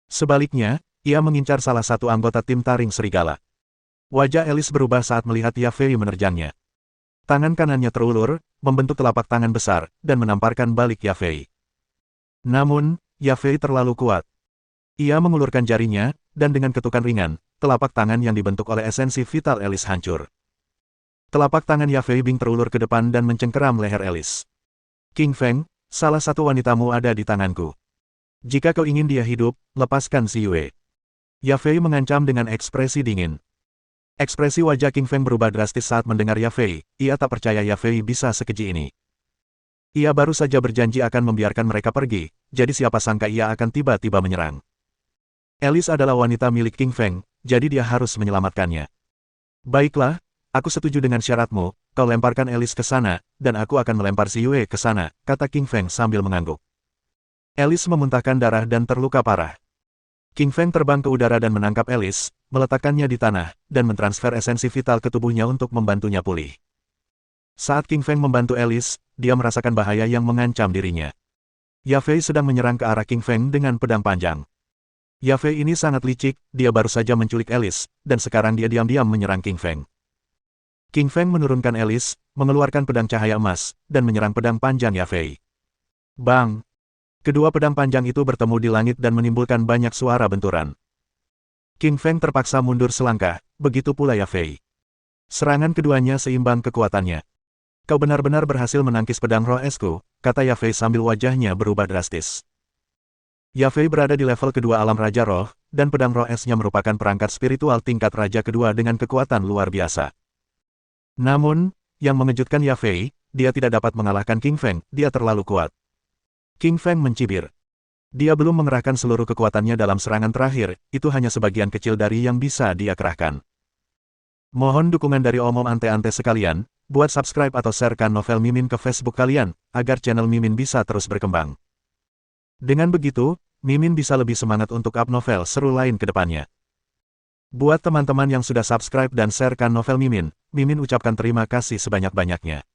Sebaliknya, ia mengincar salah satu anggota tim taring serigala. Wajah Alice berubah saat melihat Yafei menerjangnya. Tangan kanannya terulur, membentuk telapak tangan besar, dan menamparkan balik Yafei. Namun, Yafei terlalu kuat. Ia mengulurkan jarinya, dan dengan ketukan ringan, telapak tangan yang dibentuk oleh esensi vital Alice hancur. Telapak tangan Yafei Bing terulur ke depan dan mencengkeram leher Alice. King Feng, salah satu wanitamu ada di tanganku. Jika kau ingin dia hidup, lepaskan Ziyue. Yafei mengancam dengan ekspresi dingin. Ekspresi wajah King Feng berubah drastis saat mendengar Yafei, ia tak percaya Yafei bisa sekeji ini. Ia baru saja berjanji akan membiarkan mereka pergi, jadi siapa sangka ia akan tiba-tiba menyerang. Alice adalah wanita milik King Feng, jadi dia harus menyelamatkannya. Baiklah, aku setuju dengan syaratmu, kau lemparkan Alice ke sana, dan aku akan melempar Ziyue ke sana, kata King Feng sambil mengangguk. Alice memuntahkan darah dan terluka parah. King Feng terbang ke udara dan menangkap Alice, meletakkannya di tanah, dan mentransfer esensi vital ke tubuhnya untuk membantunya pulih. Saat King Feng membantu Alice, dia merasakan bahaya yang mengancam dirinya. Yafei sedang menyerang ke arah King Feng dengan pedang panjang. Yafei ini sangat licik, dia baru saja menculik Alice, dan sekarang dia diam-diam menyerang King Feng. King Feng menurunkan Alice, mengeluarkan pedang cahaya emas, dan menyerang pedang panjang Yafei. Bang! Kedua pedang panjang itu bertemu di langit dan menimbulkan banyak suara benturan. King Feng terpaksa mundur selangkah, begitu pula Yafei. Serangan keduanya seimbang kekuatannya. Kau benar-benar berhasil menangkis pedang roh esku, kata Yafei sambil wajahnya berubah drastis. Yafei berada di level kedua alam Raja Roh, dan pedang roh esnya merupakan perangkat spiritual tingkat Raja kedua dengan kekuatan luar biasa. Namun, yang mengejutkan Yafei, dia tidak dapat mengalahkan King Feng, dia terlalu kuat. King Feng mencibir. Dia belum mengerahkan seluruh kekuatannya dalam serangan terakhir, itu hanya sebagian kecil dari yang bisa dia kerahkan. Mohon dukungan dari omom ante-ante sekalian, buat subscribe atau sharekan novel Mimin ke Facebook kalian, agar channel Mimin bisa terus berkembang. Dengan begitu, Mimin bisa lebih semangat untuk up novel seru lain ke depannya. Buat teman-teman yang sudah subscribe dan sharekan novel Mimin, Mimin ucapkan terima kasih sebanyak-banyaknya.